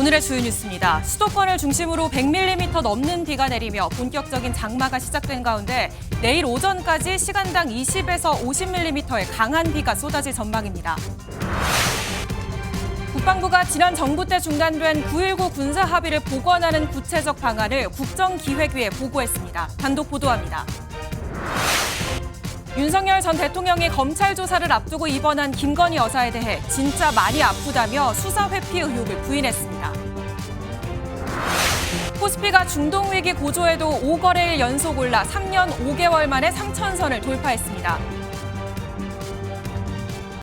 오늘의 주요 뉴스입니다. 수도권을 중심으로 100mm 넘는 비가 내리며 본격적인 장마가 시작된 가운데 내일 오전까지 시간당 20에서 50mm의 강한 비가 쏟아질 전망입니다. 국방부가 지난 정부 때 중단된 9.19 군사 합의를 복원하는 구체적 방안을 국정기획위에 보고했습니다. 단독 보도합니다. 윤석열 전 대통령이 검찰 조사를 앞두고 입원한 김건희 여사에 대해 진짜 많이 아프다며 수사 회피 의혹을 부인했습니다. 코스피가 중동위기 고조에도 5거래일 연속 올라 3년 5개월 만에 3,000선을 돌파했습니다.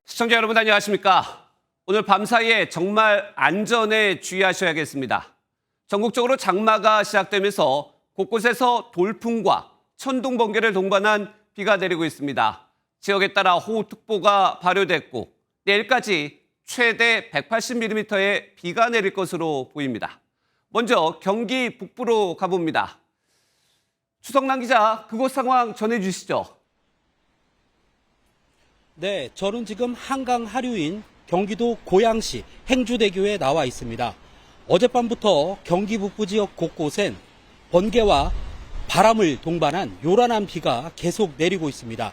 시청자 여러분 안녕하십니까? 오늘 밤사이에 정말 안전에 주의하셔야겠습니다. 전국적으로 장마가 시작되면서 곳곳에서 돌풍과 천둥, 번개를 동반한 비가 내리고 있습니다. 지역에 따라 호우특보가 발효됐고 내일까지 최대 180mm의 비가 내릴 것으로 보입니다. 먼저 경기 북부로 가봅니다. 추성남 기자, 그곳 상황 전해주시죠. 네, 저는 지금 한강 하류인 경기도 고양시 행주대교에 나와 있습니다. 어젯밤부터 경기 북부 지역 곳곳엔 번개와 바람을 동반한 요란한 비가 계속 내리고 있습니다.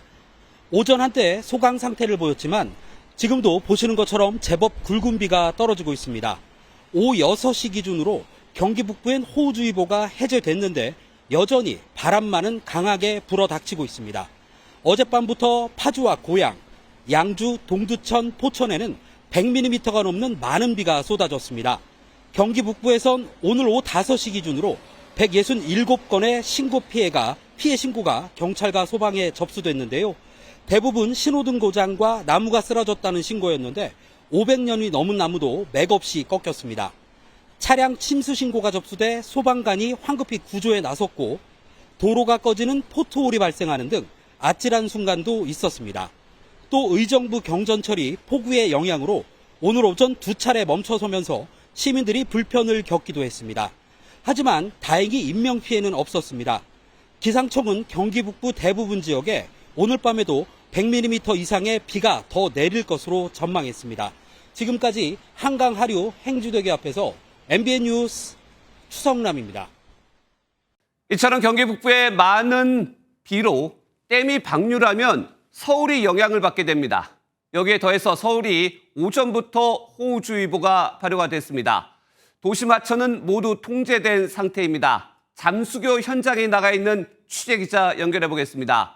오전 한때 소강 상태를 보였지만 지금도 보시는 것처럼 제법 굵은 비가 떨어지고 있습니다. 오후 6시 기준으로 경기 북부엔 호우주의보가 해제됐는데 여전히 바람만은 강하게 불어닥치고 있습니다. 어젯밤부터 파주와 고양, 양주, 동두천, 포천에는 100mm가 넘는 많은 비가 쏟아졌습니다. 경기 북부에선 오늘 오후 5시 기준으로 167건의 피해 신고가 경찰과 소방에 접수됐는데요. 대부분 신호등 고장과 나무가 쓰러졌다는 신고였는데 500년이 넘은 나무도 맥없이 꺾였습니다. 차량 침수 신고가 접수돼 소방관이 황급히 구조에 나섰고 도로가 꺼지는 포트홀이 발생하는 등 아찔한 순간도 있었습니다. 또 의정부 경전철이 폭우의 영향으로 오늘 오전 2차례 멈춰서면서 시민들이 불편을 겪기도 했습니다. 하지만 다행히 인명피해는 없었습니다. 기상청은 경기 북부 대부분 지역에 오늘 밤에도 100mm 이상의 비가 더 내릴 것으로 전망했습니다. 지금까지 한강 하류 행주대교 앞에서 MBN 뉴스 추성남입니다. 이처럼 경기 북부의 많은 비로 댐이 방류라면 서울이 영향을 받게 됩니다. 여기에 더해서 서울이 오전부터 호우주의보가 발효가 됐습니다. 도심 하천은 모두 통제된 상태입니다. 잠수교 현장에 나가 있는 취재기자 연결해 보겠습니다.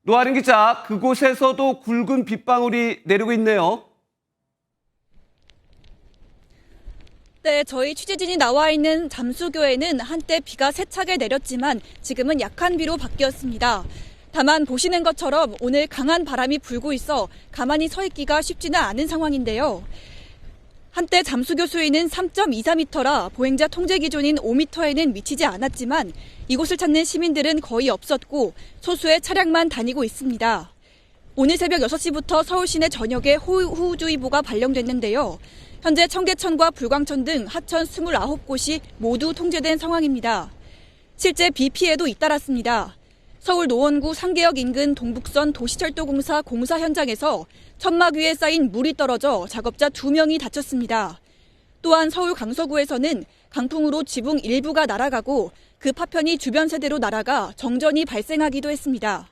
노아린 기자, 그곳에서도 굵은 빗방울이 내리고 있네요. 네, 저희 취재진이 나와 있는 잠수교에는 한때 비가 세차게 내렸지만 지금은 약한 비로 바뀌었습니다. 다만 보시는 것처럼 오늘 강한 바람이 불고 있어 가만히 서 있기가 쉽지는 않은 상황인데요. 한때 잠수교 수위는 3.24m라 보행자 통제 기준인 5m에는 미치지 않았지만 이곳을 찾는 시민들은 거의 없었고 소수의 차량만 다니고 있습니다. 오늘 새벽 6시부터 서울 시내 전역에 호우주의보가 발령됐는데요. 현재 청계천과 불광천 등 하천 29곳이 모두 통제된 상황입니다. 실제 비 피해도 잇따랐습니다. 서울 노원구 상계역 인근 동북선 도시철도공사 공사 현장에서 천막 위에 쌓인 물이 떨어져 작업자 2명이 다쳤습니다. 또한 서울 강서구에서는 강풍으로 지붕 일부가 날아가고 그 파편이 주변 세대로 날아가 정전이 발생하기도 했습니다.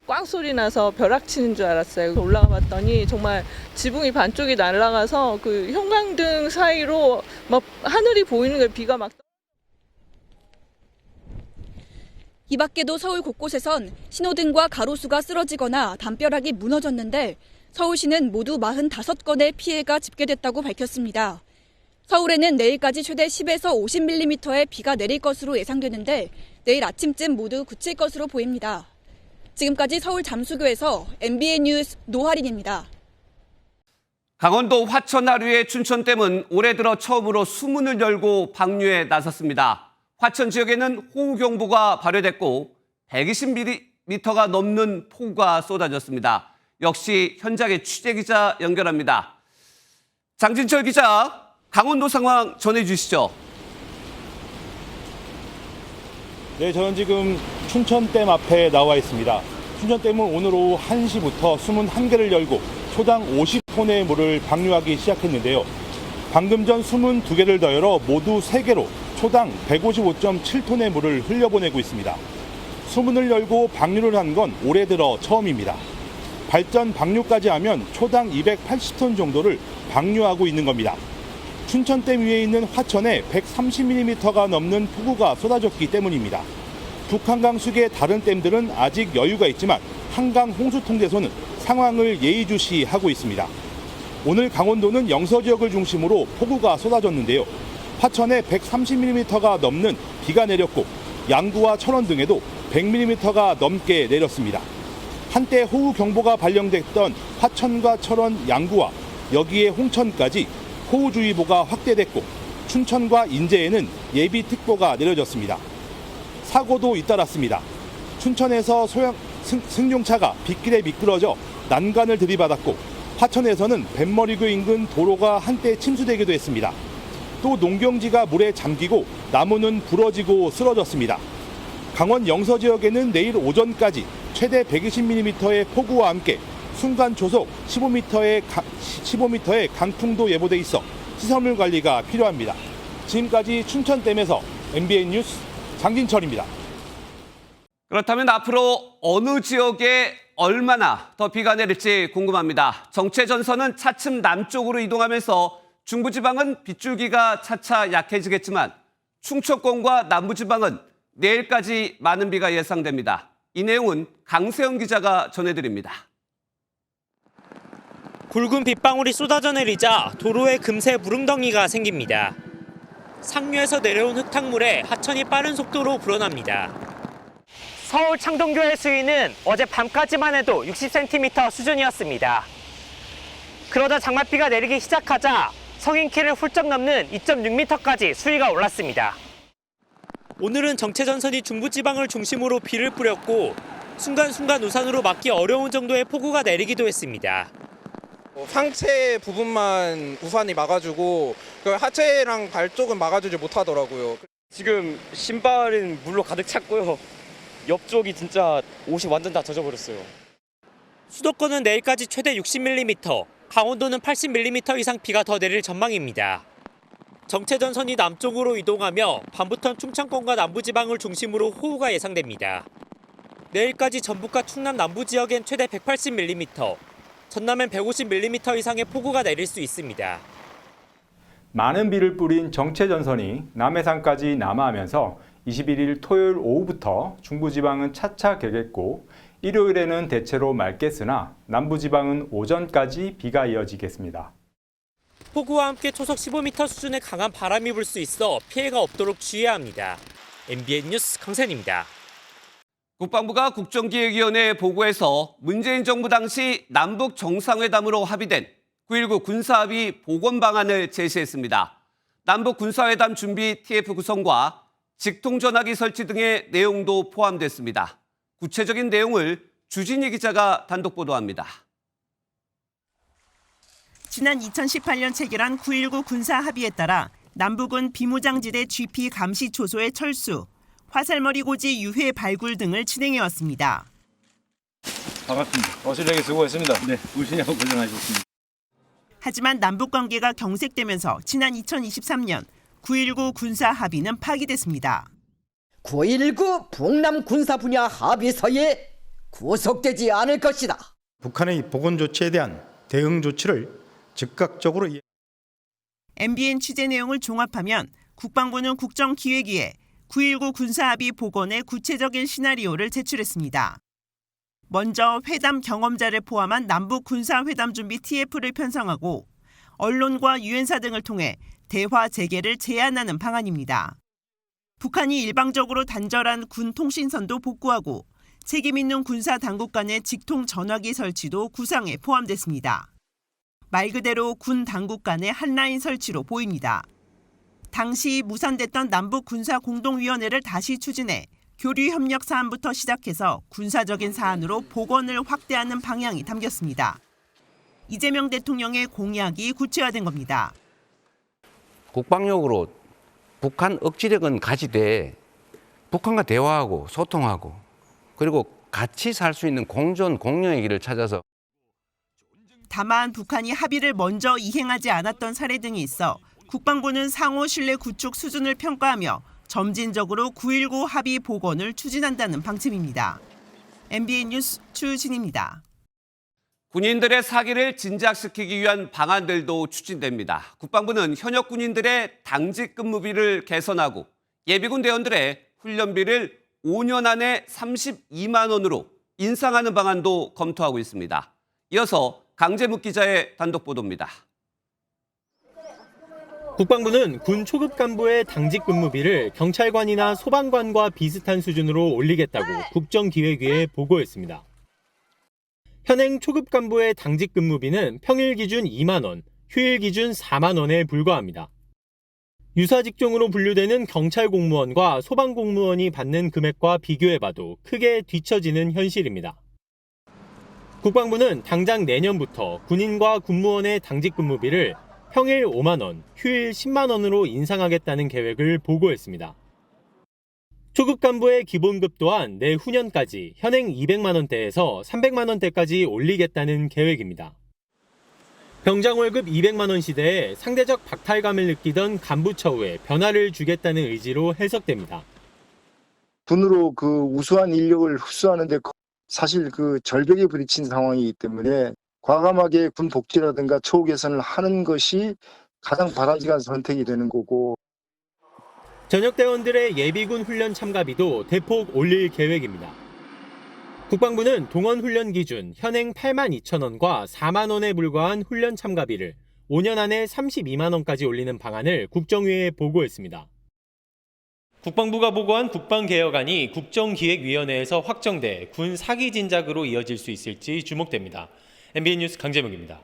꽝 소리 나서 벼락 치는 줄 알았어요. 올라가 봤더니 정말 지붕이 반쪽이 날아가서 그 형광등 사이로 막 하늘이 보이는 거예요. 비가 막. 이 밖에도 서울 곳곳에선 신호등과 가로수가 쓰러지거나 담벼락이 무너졌는데 서울시는 모두 45건의 피해가 집계됐다고 밝혔습니다. 서울에는 내일까지 최대 10에서 50mm의 비가 내릴 것으로 예상되는데 내일 아침쯤 모두 그칠 것으로 보입니다. 지금까지 서울 잠수교에서 MBN 뉴스 노하린입니다. 강원도 화천 하류의 춘천댐은 올해 들어 처음으로 수문을 열고 방류에 나섰습니다. 화천 지역에는 호우경보가 발효됐고 120mm가 넘는 폭우가 쏟아졌습니다. 역시 현장에 취재기자 연결합니다. 장진철 기자, 강원도 상황 전해주시죠. 네, 저는 지금 춘천댐 앞에 나와 있습니다. 춘천댐은 오늘 오후 1시부터 수문 1개를 열고 초당 50톤의 물을 방류하기 시작했는데요. 방금 전 숨은 2개를 더 열어 모두 3개로 초당 155.7톤의 물을 흘려보내고 있습니다. 수문을 열고 방류를 한 건 올해 들어 처음입니다. 발전 방류까지 하면 초당 280톤 정도를 방류하고 있는 겁니다. 춘천댐 위에 있는 화천에 130mm가 넘는 폭우가 쏟아졌기 때문입니다. 북한강 수계 다른 댐들은 아직 여유가 있지만 한강 홍수통제소는 상황을 예의주시하고 있습니다. 오늘 강원도는 영서 지역을 중심으로 폭우가 쏟아졌는데요. 화천에 130mm가 넘는 비가 내렸고 양구와 철원 등에도 100mm가 넘게 내렸습니다. 한때 호우경보가 발령됐던 화천과 철원, 양구와 여기에 홍천까지 호우주의보가 확대됐고 춘천과 인제에는 예비특보가 내려졌습니다. 사고도 잇따랐습니다. 춘천에서 승용차가 빗길에 미끄러져 난간을 들이받았고 화천에서는 뱃머리교 인근 도로가 한때 침수되기도 했습니다. 또 농경지가 물에 잠기고 나무는 부러지고 쓰러졌습니다. 강원 영서 지역에는 내일 오전까지 최대 120mm의 폭우와 함께 순간 초속 15m의 강풍도 예보돼 있어 시설물 관리가 필요합니다. 지금까지 춘천댐에서 MBN 뉴스 장진철입니다. 그렇다면 앞으로 어느 지역에 얼마나 더 비가 내릴지 궁금합니다. 정체 전선은 차츰 남쪽으로 이동하면서 중부지방은 빗줄기가 차차 약해지겠지만 충청권과 남부지방은 내일까지 많은 비가 예상됩니다. 이 내용은 강세영 기자가 전해드립니다. 굵은 빗방울이 쏟아져 내리자 도로에 금세 무릉덩이가 생깁니다. 상류에서 내려온 흙탕물에 하천이 빠른 속도로 불어납니다. 서울 창동교의 수위는 어제 밤까지만 해도 60cm 수준이었습니다. 그러다 장맛비가 내리기 시작하자 성인키를 훌쩍 넘는 2.6m까지 수위가 올랐습니다. 오늘은 정체전선이 중부지방을 중심으로 비를 뿌렸고 순간순간 우산으로 막기 어려운 정도의 폭우가 내리기도 했습니다. 상체 부분만 우산이 막아주고 하체랑 발 쪽은 막아주지 못하더라고요. 지금 신발은 물로 가득 찼고요. 옆쪽이 진짜 옷이 완전 다 젖어버렸어요. 수도권은 내일까지 최대 60mm, 강원도는 80mm 이상 비가 더 내릴 전망입니다. 정체전선이 남쪽으로 이동하며 밤부터 충청권과 남부지방을 중심으로 호우가 예상됩니다. 내일까지 전북과 충남 남부 지역엔 최대 180mm, 전남엔 150mm 이상의 폭우가 내릴 수 있습니다. 많은 비를 뿌린 정체전선이 남해상까지 남하하면서 21일 토요일 오후부터 중부지방은 차차 개겠고 일요일에는 대체로 맑겠으나 남부지방은 오전까지 비가 이어지겠습니다. 폭우와 함께 초속 15m 수준의 강한 바람이 불 수 있어 피해가 없도록 주의해야 합니다. MBN 뉴스 강산입니다. 국방부가 국정기획위원회에 보고해서 문재인 정부 당시 남북 정상회담으로 합의된 9.19 군사합의 복원 방안을 제시했습니다. 남북 군사회담 준비 TF 구성과 직통전화기 설치 등의 내용도 포함됐습니다. 구체적인 내용을 주진희 기자가 단독 보도합니다. 지난 2018년 체결한 9.19 군사합의에 따라 남북은 비무장지대 GP 감시 초소의 철수, 화살머리 고지 유해 발굴 등을 진행해왔습니다. 반갑습니다. 어실하게 수고했습니다. 네, 무시하고 고생하셨습니다. 하지만 남북 관계가 경색되면서 지난 2023년 9.19 군사 합의는 파기됐습니다. 9.19 북남 군사 분야 합의서에 구속되지 않을 것이다. 북한의 복원 조치에 대한 대응 조치를 즉각적으로 MBN 취재 내용을 종합하면 국방부는 국정기획위에 9.19 군사합의 복원의 구체적인 시나리오를 제출했습니다. 먼저 회담 경험자를 포함한 남북 군사회담 준비 TF를 편성하고 언론과 유엔사 등을 통해 대화 재개를 제안하는 방안입니다. 북한이 일방적으로 단절한 군 통신선도 복구하고 책임 있는 군사 당국 간의 직통 전화기 설치도 구상에 포함됐습니다. 말 그대로 군 당국 간의 한라인 설치로 보입니다. 당시 무산됐던 남북 군사 공동위원회를 다시 추진해 교류 협력 사안부터 시작해서 군사적인 사안으로 복원을 확대하는 방향이 담겼습니다. 이재명 대통령의 공약이 구체화된 겁니다. 국방력으로 북한 억지력은 가지되 북한과 대화하고 소통하고 그리고 같이 살 수 있는 공존 공영의 길을 찾아서 다만 북한이 합의를 먼저 이행하지 않았던 사례 등이 있어 국방부는 상호 신뢰 구축 수준을 평가하며 점진적으로 9.19 합의 복원을 추진한다는 방침입니다. MBN 뉴스 추진입니다. 군인들의 사기를 진작시키기 위한 방안들도 추진됩니다. 국방부는 현역 군인들의 당직 근무비를 개선하고 예비군 대원들의 훈련비를 5년 안에 32만 원으로 인상하는 방안도 검토하고 있습니다. 이어서 강재묵 기자의 단독 보도입니다. 국방부는 군 초급 간부의 당직 근무비를 경찰관이나 소방관과 비슷한 수준으로 올리겠다고 국정기획위에 보고했습니다. 현행 초급 간부의 당직 근무비는 평일 기준 2만 원, 휴일 기준 4만 원에 불과합니다. 유사 직종으로 분류되는 경찰 공무원과 소방 공무원이 받는 금액과 비교해봐도 크게 뒤처지는 현실입니다. 국방부는 당장 내년부터 군인과 군무원의 당직 근무비를 평일 5만 원, 휴일 10만 원으로 인상하겠다는 계획을 보고했습니다. 초급 간부의 기본급 또한 내후년까지 현행 200만 원대에서 300만 원대까지 올리겠다는 계획입니다. 병장 월급 200만 원 시대에 상대적 박탈감을 느끼던 간부 처우에 변화를 주겠다는 의지로 해석됩니다. 군으로 그 우수한 인력을 흡수하는데 사실 그 절벽에 부딪힌 상황이기 때문에 과감하게 군 복지라든가 처우 개선을 하는 것이 가장 바람직한 선택이 되는 거고. 전역 대원들의 예비군 훈련 참가비도 대폭 올릴 계획입니다. 국방부는 동원 훈련 기준 현행 8만 2천 원과 4만 원에 불과한 훈련 참가비를 5년 안에 32만 원까지 올리는 방안을 국정위에 보고했습니다. 국방부가 보고한 국방개혁안이 국정기획위원회에서 확정돼 군 사기 진작으로 이어질 수 있을지 주목됩니다. MBN 뉴스 강재묵입니다.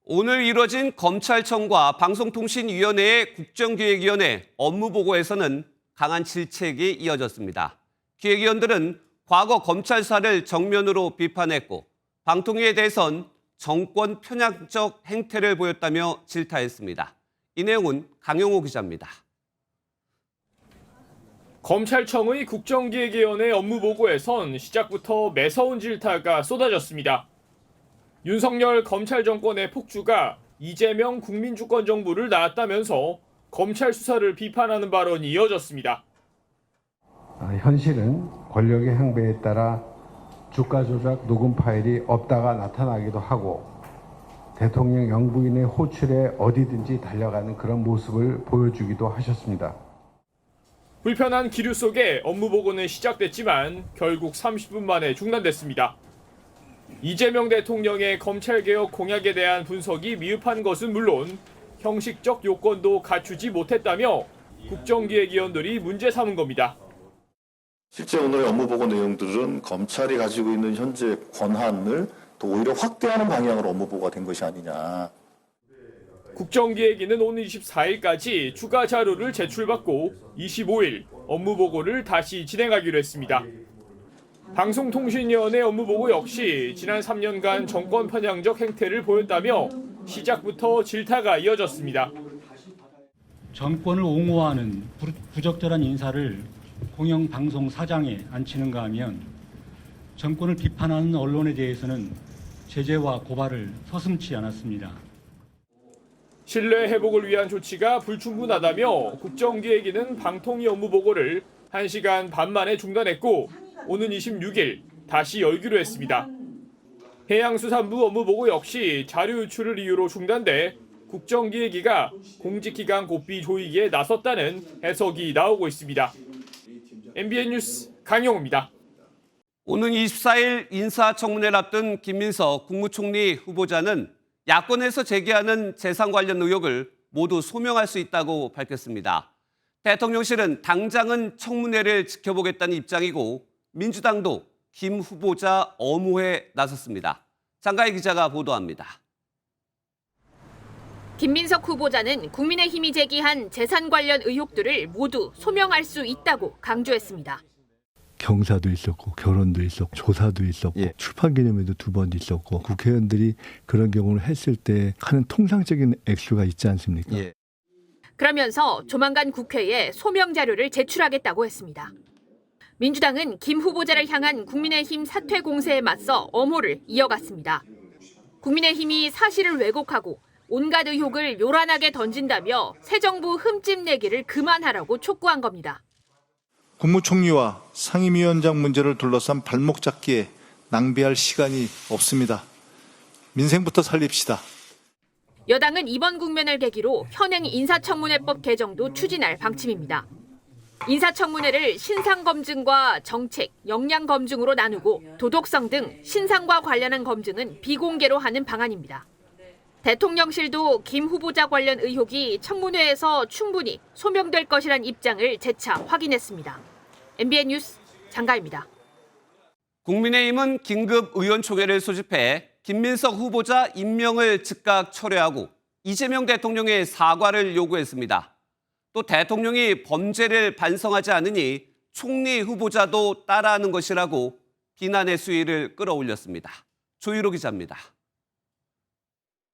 오늘 이뤄진 검찰청과 방송통신위원회의 국정기획위원회 업무보고에서는 강한 질책이 이어졌습니다. 기획위원들은 과거 검찰 수사를 정면으로 비판했고 방통위에 대해선 정권 편향적 행태를 보였다며 질타했습니다. 이 내용은 강용호 기자입니다. 검찰청의 국정기획위원회 업무보고에선 시작부터 매서운 질타가 쏟아졌습니다. 윤석열 검찰 정권의 폭주가 이재명 국민주권 정부를 낳았다면서 검찰 수사를 비판하는 발언이 이어졌습니다. 현실은 권력의 행배에 따라 주가 조작 녹음 파일이 없다가 나타나기도 하고 대통령 영부인의 호출에 어디든지 달려가는 그런 모습을 보여주기도 하셨습니다. 불편한 기류 속에 업무보고는 시작됐지만 결국 30분 만에 중단됐습니다. 이재명 대통령의 검찰개혁 공약에 대한 분석이 미흡한 것은 물론 형식적 요건도 갖추지 못했다며 국정기획위원들이 문제 삼은 겁니다. 실제 오늘의 업무보고 내용들은 검찰이 가지고 있는 현재 권한을 더 오히려 확대하는 방향으로 업무보고가 된 것이 아니냐. 국정기획위는 오늘 24일까지 추가 자료를 제출받고 25일 업무보고를 다시 진행하기로 했습니다. 방송통신위원회 업무보고 역시 지난 3년간 정권 편향적 행태를 보였다며 시작부터 질타가 이어졌습니다. 정권을 옹호하는 부적절한 인사를 공영방송 사장에 앉히는가 하면 정권을 비판하는 언론에 대해서는 제재와 고발을 서슴지 않았습니다. 신뢰 회복을 위한 조치가 불충분하다며 국정기획위는 방통위 업무보고를 1시간 반 만에 중단했고 오는 26일 다시 열기로 했습니다. 해양수산부 업무보고 역시 자료 유출을 이유로 중단돼 국정기획위가 공직기강 고삐 조이기에 나섰다는 해석이 나오고 있습니다. MBN 뉴스 강용호입니다. 오는 24일 인사청문회를 앞둔 김민석 국무총리 후보자는 야권에서 제기하는 재산 관련 의혹을 모두 소명할 수 있다고 밝혔습니다. 대통령실은 당장은 청문회를 지켜보겠다는 입장이고 민주당도 김 후보자 엄호에 나섰습니다. 장가희 기자가 보도합니다. 김민석 후보자는 국민의힘이 제기한 재산 관련 의혹들을 모두 소명할 수 있다고 강조했습니다. 경사도 있었고 결혼도 있었고 조사도 있었고 출판 기념회도 2번 있었고 국회의원들이 그런 경우를 했을 때 하는 통상적인 액수가 있지 않습니까? 그러면서 조만간 국회에 소명 자료를 제출하겠다고 했습니다. 민주당은 김 후보자를 향한 국민의힘 사퇴 공세에 맞서 엄호를 이어갔습니다. 국민의힘이 사실을 왜곡하고 온갖 의혹을 요란하게 던진다며 새 정부 흠집 내기를 그만하라고 촉구한 겁니다. 국무총리와 상임위원장 문제를 둘러싼 발목 잡기에 낭비할 시간이 없습니다. 민생부터 살립시다. 여당은 이번 국면을 계기로 현행 인사청문회법 개정도 추진할 방침입니다. 인사청문회를 신상검증과 정책, 역량검증으로 나누고 도덕성 등 신상과 관련한 검증은 비공개로 하는 방안입니다. 대통령실도 김 후보자 관련 의혹이 청문회에서 충분히 소명될 것이란 입장을 재차 확인했습니다. MBN 뉴스 장가입니다. 국민의힘은 긴급 의원총회를 소집해 김민석 후보자 임명을 즉각 철회하고 이재명 대통령의 사과를 요구했습니다. 또 대통령이 범죄를 반성하지 않으니 총리 후보자도 따라하는 것이라고 비난의 수위를 끌어올렸습니다. 조희로 기자입니다.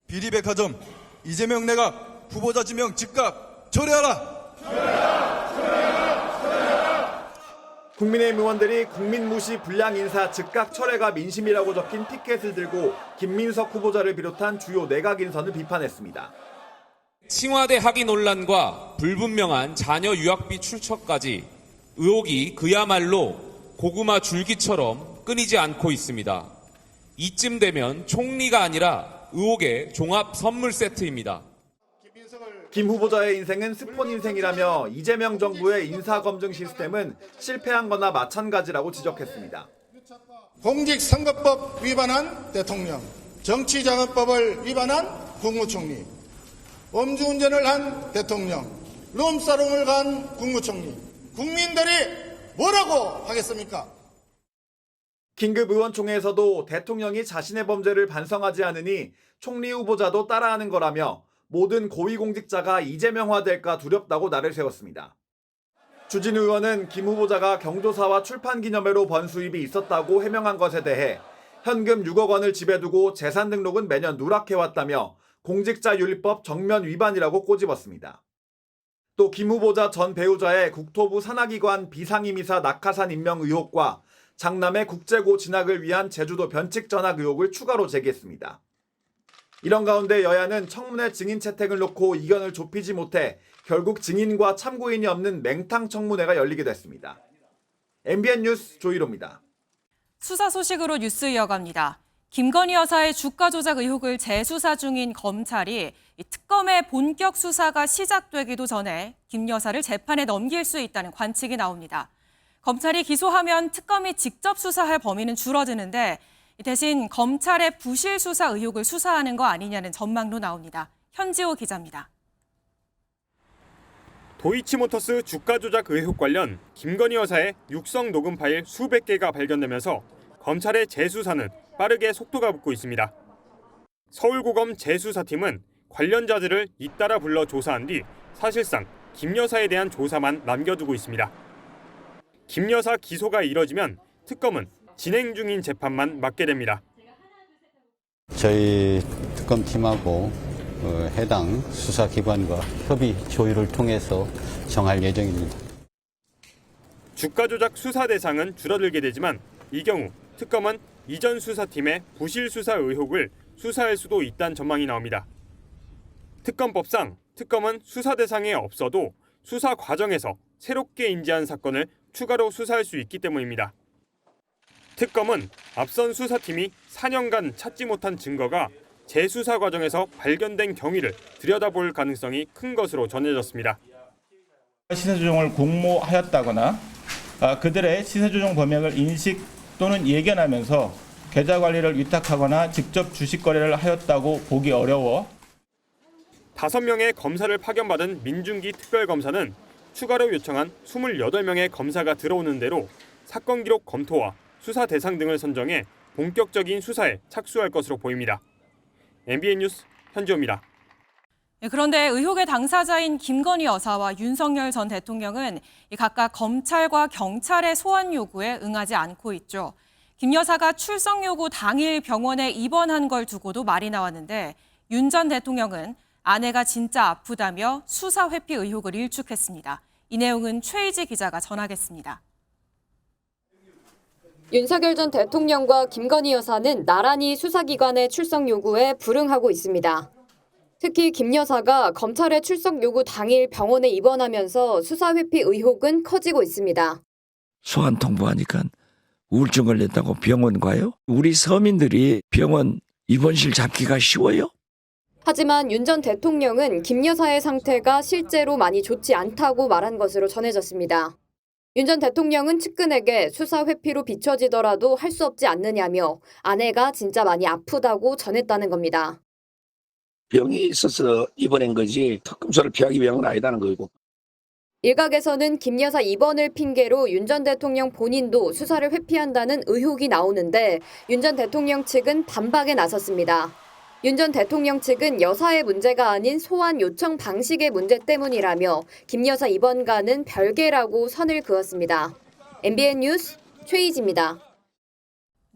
비리백화점 이재명 내각 후보자 지명 즉각 철회하라. 국민의힘 의원들이 국민무시 불량 인사 즉각 철회가 민심이라고 적힌 피켓을 들고 김민석 후보자를 비롯한 주요 내각 인선을 비판했습니다. 칭화대 학위 논란과 불분명한 자녀 유학비 출처까지 의혹이 그야말로 고구마 줄기처럼 끊이지 않고 있습니다. 이쯤 되면 총리가 아니라 의혹의 종합 선물 세트입니다. 김 후보자의 인생은 스폰 인생이라며 이재명 정부의 인사검증 시스템은 실패한 거나 마찬가지라고 지적했습니다. 공직선거법 위반한 대통령, 정치자금법을 위반한 국무총리, 음주운전을 한 대통령, 룸사롱을 간 국무총리, 국민들이 뭐라고 하겠습니까? 긴급 의원총회에서도 대통령이 자신의 범죄를 반성하지 않으니 총리 후보자도 따라하는 거라며 모든 고위공직자가 이재명화될까 두렵다고 날을 세웠습니다. 주진우 의원은 김 후보자가 경조사와 출판기념회로 번 수입이 있었다고 해명한 것에 대해 현금 6억 원을 집에 두고 재산 등록은 매년 누락해왔다며 공직자윤리법 정면 위반이라고 꼬집었습니다. 또 김 후보자 전 배우자의 국토부 산하기관 비상임이사 낙하산 임명 의혹과 장남의 국제고 진학을 위한 제주도 변칙 전학 의혹을 추가로 제기했습니다. 이런 가운데 여야는 청문회 증인 채택을 놓고 이견을 좁히지 못해 결국 증인과 참고인이 없는 맹탕 청문회가 열리게 됐습니다. MBN 뉴스 조희로입니다. 수사 소식으로 뉴스 이어갑니다. 김건희 여사의 주가 조작 의혹을 재수사 중인 검찰이 특검의 본격 수사가 시작되기도 전에 김 여사를 재판에 넘길 수 있다는 관측이 나옵니다. 검찰이 기소하면 특검이 직접 수사할 범위는 줄어드는데 대신 검찰의 부실 수사 의혹을 수사하는 거 아니냐는 전망도 나옵니다. 현지호 기자입니다. 도이치모터스 주가 조작 의혹 관련 김건희 여사의 육성 녹음 파일 수백 개가 발견되면서 검찰의 재수사는 빠르게 속도가 붙고 있습니다. 서울고검 재수사팀은 관련자들을 잇따라 불러 조사한 뒤 사실상 김 여사에 대한 조사만 남겨두고 있습니다. 김 여사 기소가 이뤄지면 특검은 진행 중인 재판만 맡게 됩니다. 저희 특검팀하고 해당 수사기관과 협의 조율을 통해서 정할 예정입니다. 주가 조작 수사 대상은 줄어들게 되지만 이 경우 특검은 이전 수사팀의 부실 수사 의혹을 수사할 수도 있다는 전망이 나옵니다. 특검법상 특검은 수사 대상에 없어도 수사 과정에서 새롭게 인지한 사건을 추가로 수사할 수 있기 때문입니다. 특검은 앞선 수사팀이 4년간 찾지 못한 증거가 재수사 과정에서 발견된 경위를 들여다볼 가능성이 큰 것으로 전해졌습니다. 시세 조정을 공모하였다거나 그들의 시세 조정 범행을 인식 또는 예견하면서 계좌 관리를 위탁하거나 직접 주식 거래를 하였다고 보기 어려워 5명의 검사를 파견받은 민중기 특별검사는 추가로 요청한 28명의 검사가 들어오는 대로 사건 기록 검토와 수사 대상 등을 선정해 본격적인 수사에 착수할 것으로 보입니다. MBN 뉴스 현지호입니다. 그런데 의혹의 당사자인 김건희 여사와 윤석열 전 대통령은 각각 검찰과 경찰의 소환 요구에 응하지 않고 있죠. 김 여사가 출석 요구 당일 병원에 입원한 걸 두고도 말이 나왔는데 윤 전 대통령은 아내가 진짜 아프다며 수사 회피 의혹을 일축했습니다. 이 내용은 최희지 기자가 전하겠습니다. 윤석열 전 대통령과 김건희 여사는 나란히 수사기관의 출석 요구에 불응하고 있습니다. 특히 김 여사가 검찰의 출석 요구 당일 병원에 입원하면서 수사 회피 의혹은 커지고 있습니다. 소환 통보하니까 우울증 걸렸다고 병원 가요? 우리 서민들이 병원 입원실 잡기가 쉬워요? 하지만 윤 전 대통령은 김 여사의 상태가 실제로 많이 좋지 않다고 말한 것으로 전해졌습니다. 윤 전 대통령은 측근에게 수사 회피로 비춰지더라도 할 수 없지 않느냐며 아내가 진짜 많이 아프다고 전했다는 겁니다. 병이 있어서 입원한 거지 특검소를 피하기 위한 건 아니다는 거고. 일각에서는 김 여사 입원을 핑계로 윤 전 대통령 본인도 수사를 회피한다는 의혹이 나오는데 윤 전 대통령 측은 반박에 나섰습니다. 윤 전 대통령 측은 여사의 문제가 아닌 소환 요청 방식의 문제 때문이라며 김 여사 입원과는 별개라고 선을 그었습니다. MBN 뉴스 최희지입니다.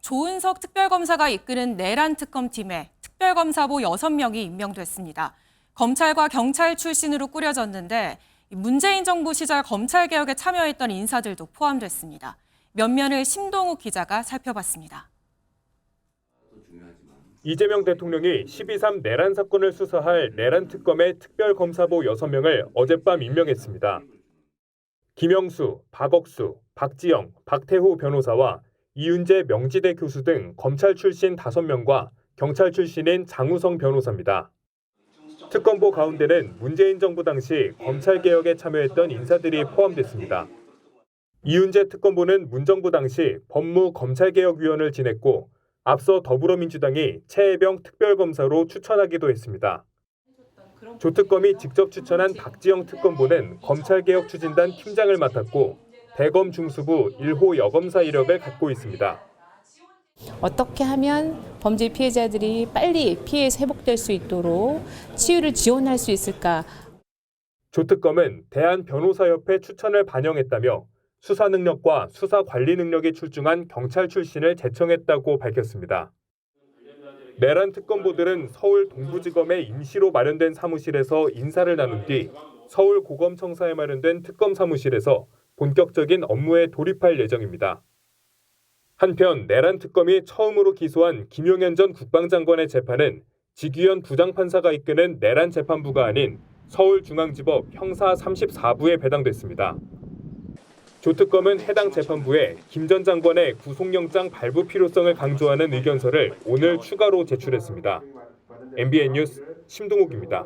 조은석 특별검사가 이끄는 내란 특검팀에 특별검사보 6명이 임명됐습니다. 검찰과 경찰 출신으로 꾸려졌는데 문재인 정부 시절 검찰개혁에 참여했던 인사들도 포함됐습니다. 면면을 심동욱 기자가 살펴봤습니다. 이재명 대통령이 12.3 내란 사건을 수사할 내란 특검의 특별검사보 6명을 어젯밤 임명했습니다. 김영수, 박억수, 박지영, 박태후 변호사와 이윤재 명지대 교수 등 검찰 출신 5명과 경찰 출신인 장우성 변호사입니다. 특검보 가운데는 문재인 정부 당시 검찰개혁에 참여했던 인사들이 포함됐습니다. 이윤재 특검보는 문정부 당시 법무검찰개혁위원을 지냈고 앞서 더불어민주당이 최혜병 특별검사로 추천하기도 했습니다. 조 특검이 직접 추천한 박지영 특검보는 검찰개혁 추진단 팀장을 맡았고 대검 중수부 1호 여검사 이력을 갖고 있습니다. 어떻게 하면 범죄 피해자들이 빨리 피해에서 회복될 수 있도록 치유를 지원할 수 있을까? 조 특검은 대한변호사협회 추천을 반영했다며 수사 능력과 수사 관리 능력이 출중한 경찰 출신을 제청했다고 밝혔습니다. 내란 특검보들은 서울 동부지검의 임시로 마련된 사무실에서 인사를 나눈 뒤 서울 고검청사에 마련된 특검 사무실에서 본격적인 업무에 돌입할 예정입니다. 한편 내란 특검이 처음으로 기소한 김용현 전 국방장관의 재판은 지규현 부장판사가 이끄는 내란 재판부가 아닌 서울중앙지법 형사 34부에 배당됐습니다. 조 특검은 해당 재판부에 김 전 장관의 구속영장 발부 필요성을 강조하는 의견서를 오늘 추가로 제출했습니다. MBN 뉴스 심동욱입니다.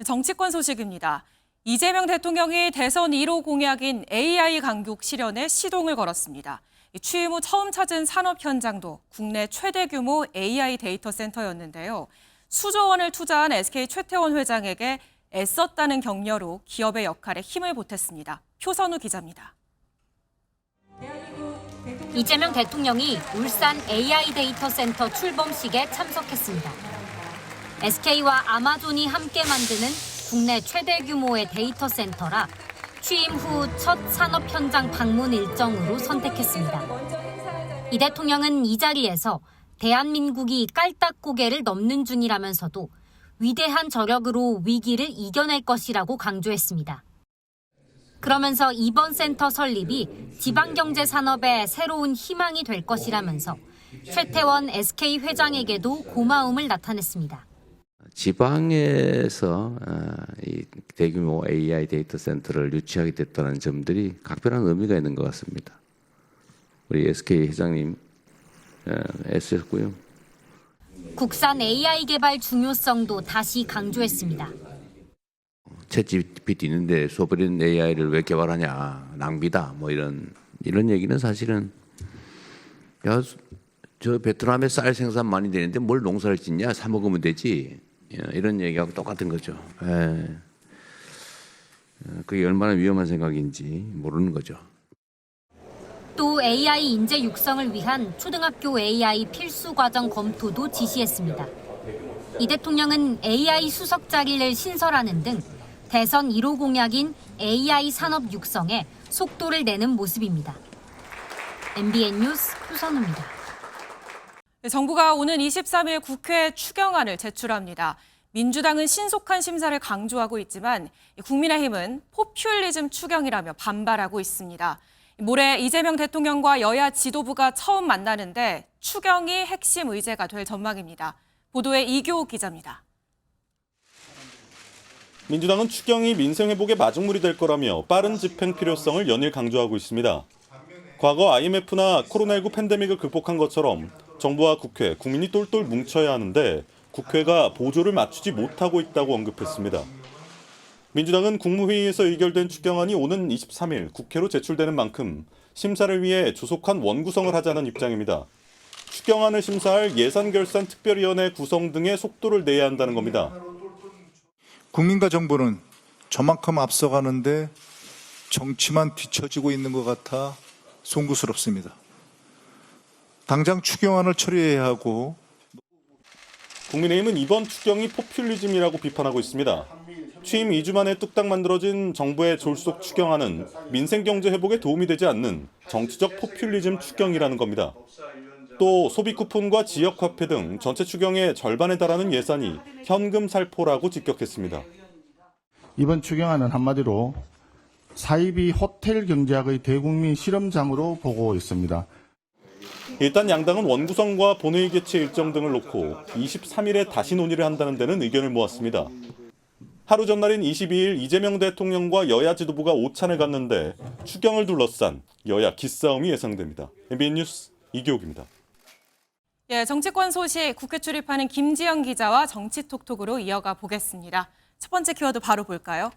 정치권 소식입니다. 이재명 대통령이 대선 1호 공약인 AI 강국 실현에 시동을 걸었습니다. 취임 후 처음 찾은 산업 현장도 국내 최대 규모 AI 데이터 센터였는데요. 수조 원을 투자한 SK 최태원 회장에게 애썼다는 격려로 기업의 역할에 힘을 보탰습니다. 표선우 기자입니다. 이재명 대통령이 울산 AI 데이터 센터 출범식에 참석했습니다. SK와 아마존이 함께 만드는 국내 최대 규모의 데이터 센터라 취임 후 첫 산업 현장 방문 일정으로 선택했습니다. 이 대통령은 이 자리에서 대한민국이 깔딱 고개를 넘는 중이라면서도 위대한 저력으로 위기를 이겨낼 것이라고 강조했습니다. 그러면서 이번 센터 설립이 지방경제 산업의 새로운 희망이 될 것이라면서 최태원 SK 회장에게도 고마움을 나타냈습니다. 지방에서 이 대규모 AI 데이터 센터를 유치하게 됐다는 점들이 각별한 의미가 있는 것 같습니다. 우리 SK 회장님 애쓰셨고요. 국산 AI 개발 중요성도 다시 강조했습니다. 챗GPT 있는데 소버린 AI를 왜 개발하냐, 낭비다, 뭐 이런 얘기는 사실은 야, 저 베트남에 쌀 생산 많이 되는데 뭘 농사를 짓냐, 사 먹으면 되지, 이런 얘기하고 똑같은 거죠. 그게 얼마나 위험한 생각인지 모르는 거죠. 또 AI 인재 육성을 위한 초등학교 AI 필수 과정 검토도 지시했습니다. 이 대통령은 AI 수석 자리를 신설하는 등 대선 1호 공약인 AI 산업 육성에 속도를 내는 모습입니다. MBN 뉴스 표선우입니다. 정부가 오는 23일 국회에 추경안을 제출합니다. 민주당은 신속한 심사를 강조하고 있지만 국민의힘은 포퓰리즘 추경이라며 반발하고 있습니다. 모레 이재명 대통령과 여야 지도부가 처음 만나는데 추경이 핵심 의제가 될 전망입니다. 보도에 이교욱 기자입니다. 민주당은 추경이 민생 회복의 마중물이 될 거라며 빠른 집행 필요성을 연일 강조하고 있습니다. 과거 IMF나 코로나19 팬데믹을 극복한 것처럼 정부와 국회, 국민이 똘똘 뭉쳐야 하는데 국회가 보조를 맞추지 못하고 있다고 언급했습니다. 민주당은 국무회의에서 의결된 추경안이 오는 23일 국회로 제출되는 만큼 심사를 위해 조속한 원구성을 하자는 입장입니다. 추경안을 심사할 예산결산특별위원회 구성 등의 속도를 내야 한다는 겁니다. 국민과 정부는 저만큼 앞서가는데 정치만 뒤처지고 있는 것 같아 송구스럽습니다. 당장 추경안을 처리해야 하고 국민의힘은 이번 추경이 포퓰리즘이라고 비판하고 있습니다. 취임 2주 만에 뚝딱 만들어진 정부의 졸속 추경안은 민생 경제 회복에 도움이 되지 않는 정치적 포퓰리즘 추경이라는 겁니다. 또 소비 쿠폰과 지역 화폐 등 전체 추경의 절반에 달하는 예산이 현금 살포라고 직격했습니다. 이번 추경안은 한마디로 사이비 호텔 경제학의 대국민 실험장으로 보고 있습니다. 일단 양당은 원구성과 본회의 개최 일정 등을 놓고 23일에 다시 논의를 한다는 데는 의견을 모았습니다. 하루 전날인 22일 이재명 대통령과 여야 지도부가 오찬을 갔는데 추경을 둘러싼 여야 기싸움이 예상됩니다. MBN 뉴스 이교욱입니다. 정치권 소식 국회 출입하는 김지영 기자와 정치톡톡으로 이어가 보겠습니다. 첫 번째 키워드 바로 볼까요?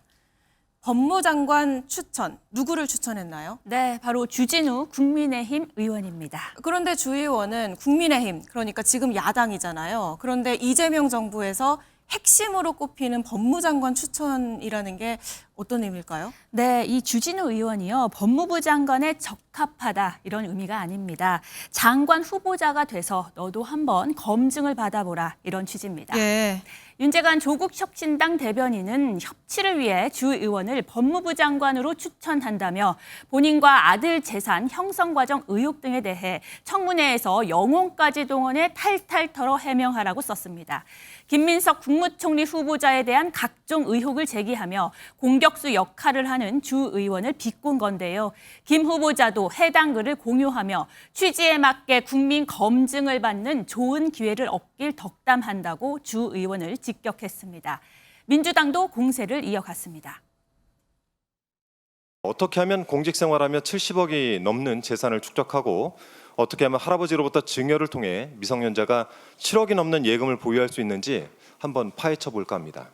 법무장관 추천, 누구를 추천했나요? 네, 바로 주진우 국민의힘 의원입니다. 그런데 주 의원은 국민의힘, 그러니까 지금 야당이잖아요. 그런데 이재명 정부에서 핵심으로 꼽히는 법무장관 추천이라는 게 어떤 의미일까요? 네, 이 주진우 의원이요, 법무부 장관에 적합하다 이런 의미가 아닙니다. 장관 후보자가 돼서 너도 한번 검증을 받아보라 이런 취지입니다. 예. 윤재관 조국혁신당 대변인은 협치를 위해 주 의원을 법무부 장관으로 추천한다며 본인과 아들 재산 형성 과정 의혹 등에 대해 청문회에서 영혼까지 동원해 탈탈 털어 해명하라고 썼습니다. 김민석 국무총리 후보자에 대한 각종 의혹을 제기하며 공격수 역할을 하는 주 의원을 비꼰 건데요. 김 후보자도 해당 글을 공유하며 취지에 맞게 국민 검증을 받는 좋은 기회를 얻길 덕담한다고 주 의원을 직격했습니다. 민주당도 공세를 이어갔습니다. 어떻게 하면 공직생활하며 70억이 넘는 재산을 축적하고 어떻게 하면 할아버지로부터 증여를 통해 미성년자가 7억이 넘는 예금을 보유할 수 있는지 한번 파헤쳐 볼까 합니다.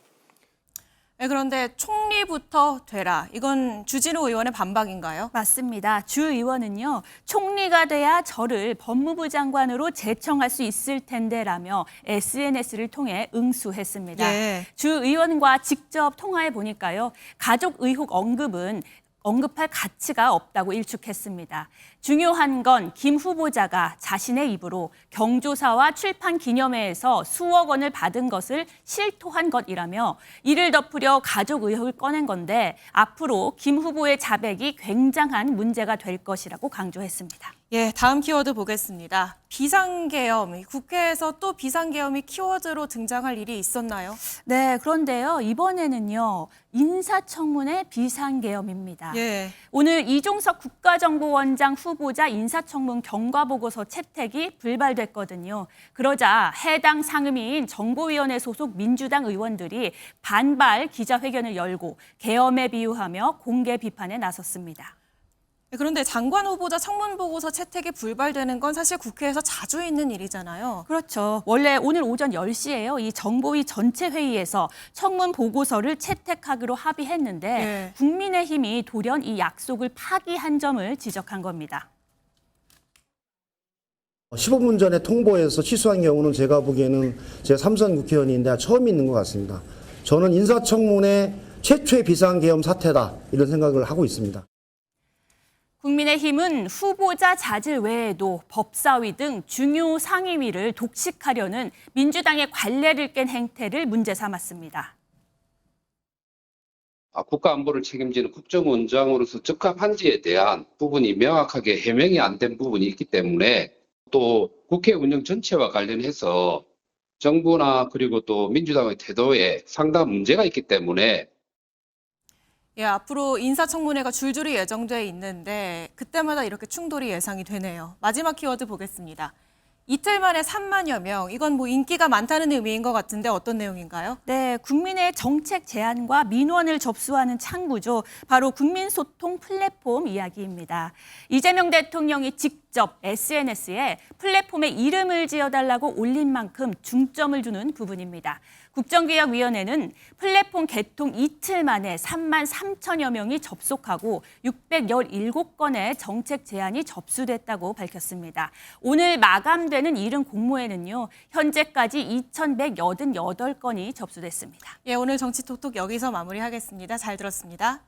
네, 그런데 총리부터 되라. 이건 주진우 의원의 반박인가요? 맞습니다. 주 의원은요, 총리가 돼야 저를 법무부 장관으로 제청할 수 있을 텐데라며 SNS를 통해 응수했습니다. 예. 주 의원과 직접 통화해 보니까요, 가족 의혹 언급할 가치가 없다고 일축했습니다. 중요한 건 김 후보자가 자신의 입으로 경조사와 출판 기념회에서 수억 원을 받은 것을 실토한 것이라며 이를 덮으려 가족 의혹을 꺼낸 건데 앞으로 김 후보의 자백이 굉장한 문제가 될 것이라고 강조했습니다. 예, 다음 키워드 보겠습니다. 비상계엄, 국회에서 또 비상계엄이 키워드로 등장할 일이 있었나요? 네, 그런데요, 이번에는요, 인사청문회 비상계엄입니다. 예. 오늘 이종석 국가정보원장 후보자 인사청문 경과보고서 채택이 불발됐거든요. 그러자 해당 상임위인 정보위원회 소속 민주당 의원들이 반발 기자회견을 열고 계엄에 비유하며 공개 비판에 나섰습니다. 그런데 장관 후보자 청문 보고서 채택이 불발되는 건 사실 국회에서 자주 있는 일이잖아요. 그렇죠. 원래 오늘 오전 10시에요. 이 정보위 전체 회의에서 청문 보고서를 채택하기로 합의했는데 네. 국민의힘이 돌연 이 약속을 파기한 점을 지적한 겁니다. 15분 전에 통보해서 취소한 경우는 제가 보기에는 제가 삼선 국회의원인데 처음 있는 것 같습니다. 저는 인사청문회 최초의 비상계엄 사태다 이런 생각을 하고 있습니다. 국민의힘은 후보자 자질 외에도 법사위 등 중요 상임위를 독식하려는 민주당의 관례를 깬 행태를 문제 삼았습니다. 국가안보를 책임지는 국정원장으로서 적합한지에 대한 부분이 명확하게 해명이 안 된 부분이 있기 때문에 또 국회 운영 전체와 관련해서 정부나 그리고 또 민주당의 태도에 상당한 문제가 있기 때문에 예, 앞으로 인사청문회가 줄줄이 예정돼 있는데 그때마다 이렇게 충돌이 예상이 되네요. 마지막 키워드 보겠습니다. 이틀 만에 3만여 명, 이건 뭐 인기가 많다는 의미인 것 같은데 어떤 내용인가요? 네, 국민의 정책 제안과 민원을 접수하는 창구죠. 바로 국민소통 플랫폼 이야기입니다. 이재명 대통령이 직접 SNS에 플랫폼에 이름을 지어달라고 올린 만큼 중점을 두는 부분입니다. 국정기획위원회는 플랫폼 개통 이틀 만에 3만 3천여 명이 접속하고 617건의 정책 제안이 접수됐다고 밝혔습니다. 오늘 마감되는 이른 공모에는요, 현재까지 2,188건이 접수됐습니다. 예, 오늘 정치톡톡 여기서 마무리하겠습니다. 잘 들었습니다.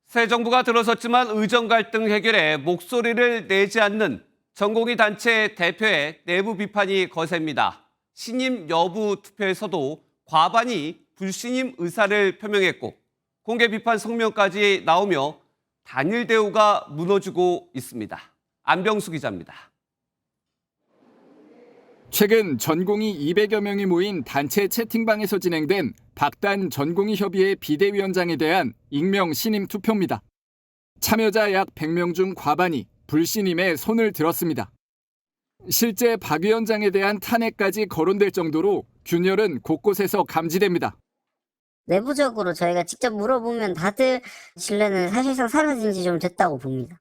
새 정부가 들어섰지만 의정 갈등 해결에 목소리를 내지 않는 전공의 단체 대표의 내부 비판이 거셉니다. 신임 여부 투표에서도 과반이 불신임 의사를 표명했고 공개 비판 성명까지 나오며 단일 대우가 무너지고 있습니다. 안병수 기자입니다. 최근 전공의 200여 명이 모인 단체 채팅방에서 진행된 박단 전공의 협의회 비대위원장에 대한 익명 신임 투표입니다. 참여자 약 100명 중 과반이 불신임에 손을 들었습니다. 실제 박 위원장에 대한 탄핵까지 거론될 정도로 균열은 곳곳에서 감지됩니다. 내부적으로 저희가 직접 물어보면 다들 신뢰는 사실상 사라진 지 좀 됐다고 봅니다.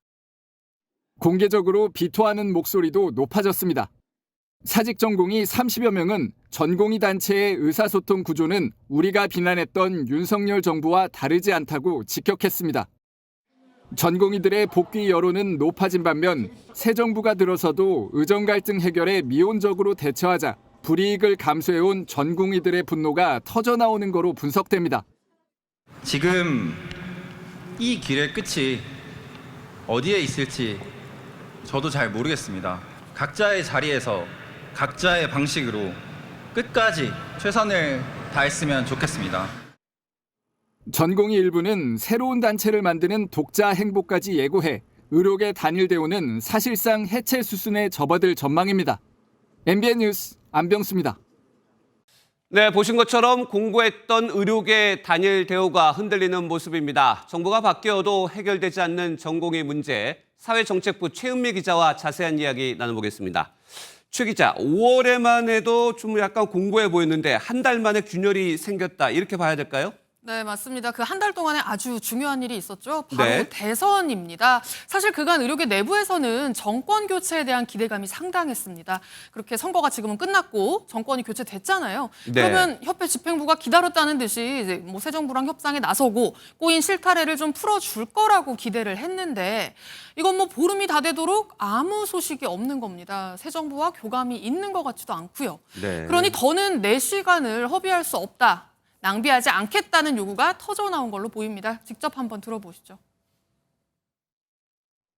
공개적으로 비토하는 목소리도 높아졌습니다. 사직 전공의 30여 명은 전공의 단체의 의사소통 구조는 우리가 비난했던 윤석열 정부와 다르지 않다고 직격했습니다. 전공의들의 복귀 여론은 높아진 반면 새 정부가 들어서도 의정 갈등 해결에 미온적으로 대처하자 불이익을 감수해온 전공의들의 분노가 터져나오는 거로 분석됩니다. 지금 이 길의 끝이 어디에 있을지 저도 잘 모르겠습니다. 각자의 자리에서 각자의 방식으로 끝까지 최선을 다했으면 좋겠습니다. 전공의 일부는 새로운 단체를 만드는 독자 행보까지 예고해 의료계 단일 대우는 사실상 해체 수순에 접어들 전망입니다. MBN 뉴스 안병수입니다. 네, 보신 것처럼 공고했던 의료계 단일 대우가 흔들리는 모습입니다. 정부가 바뀌어도 해결되지 않는 전공의 문제, 사회정책부 최은미 기자와 자세한 이야기 나눠보겠습니다. 최 기자, 5월에만 해도 좀 약간 공고해 보였는데 한 달 만에 균열이 생겼다, 이렇게 봐야 될까요? 네, 맞습니다. 그 한 달 동안에 아주 중요한 일이 있었죠. 바로 네. 대선입니다. 사실 그간 의료계 내부에서는 정권 교체에 대한 기대감이 상당했습니다. 그렇게 선거가 지금은 끝났고 정권이 교체됐잖아요. 네. 그러면 협회 집행부가 기다렸다는 듯이 이제 뭐 새 정부랑 협상에 나서고 꼬인 실타래를 좀 풀어줄 거라고 기대를 했는데 이건 뭐 보름이 다 되도록 아무 소식이 없는 겁니다. 새 정부와 교감이 있는 것 같지도 않고요. 네. 그러니 더는 내 시간을 허비할 수 없다. 낭비하지 않겠다는 요구가 터져나온 걸로 보입니다. 직접 한번 들어보시죠.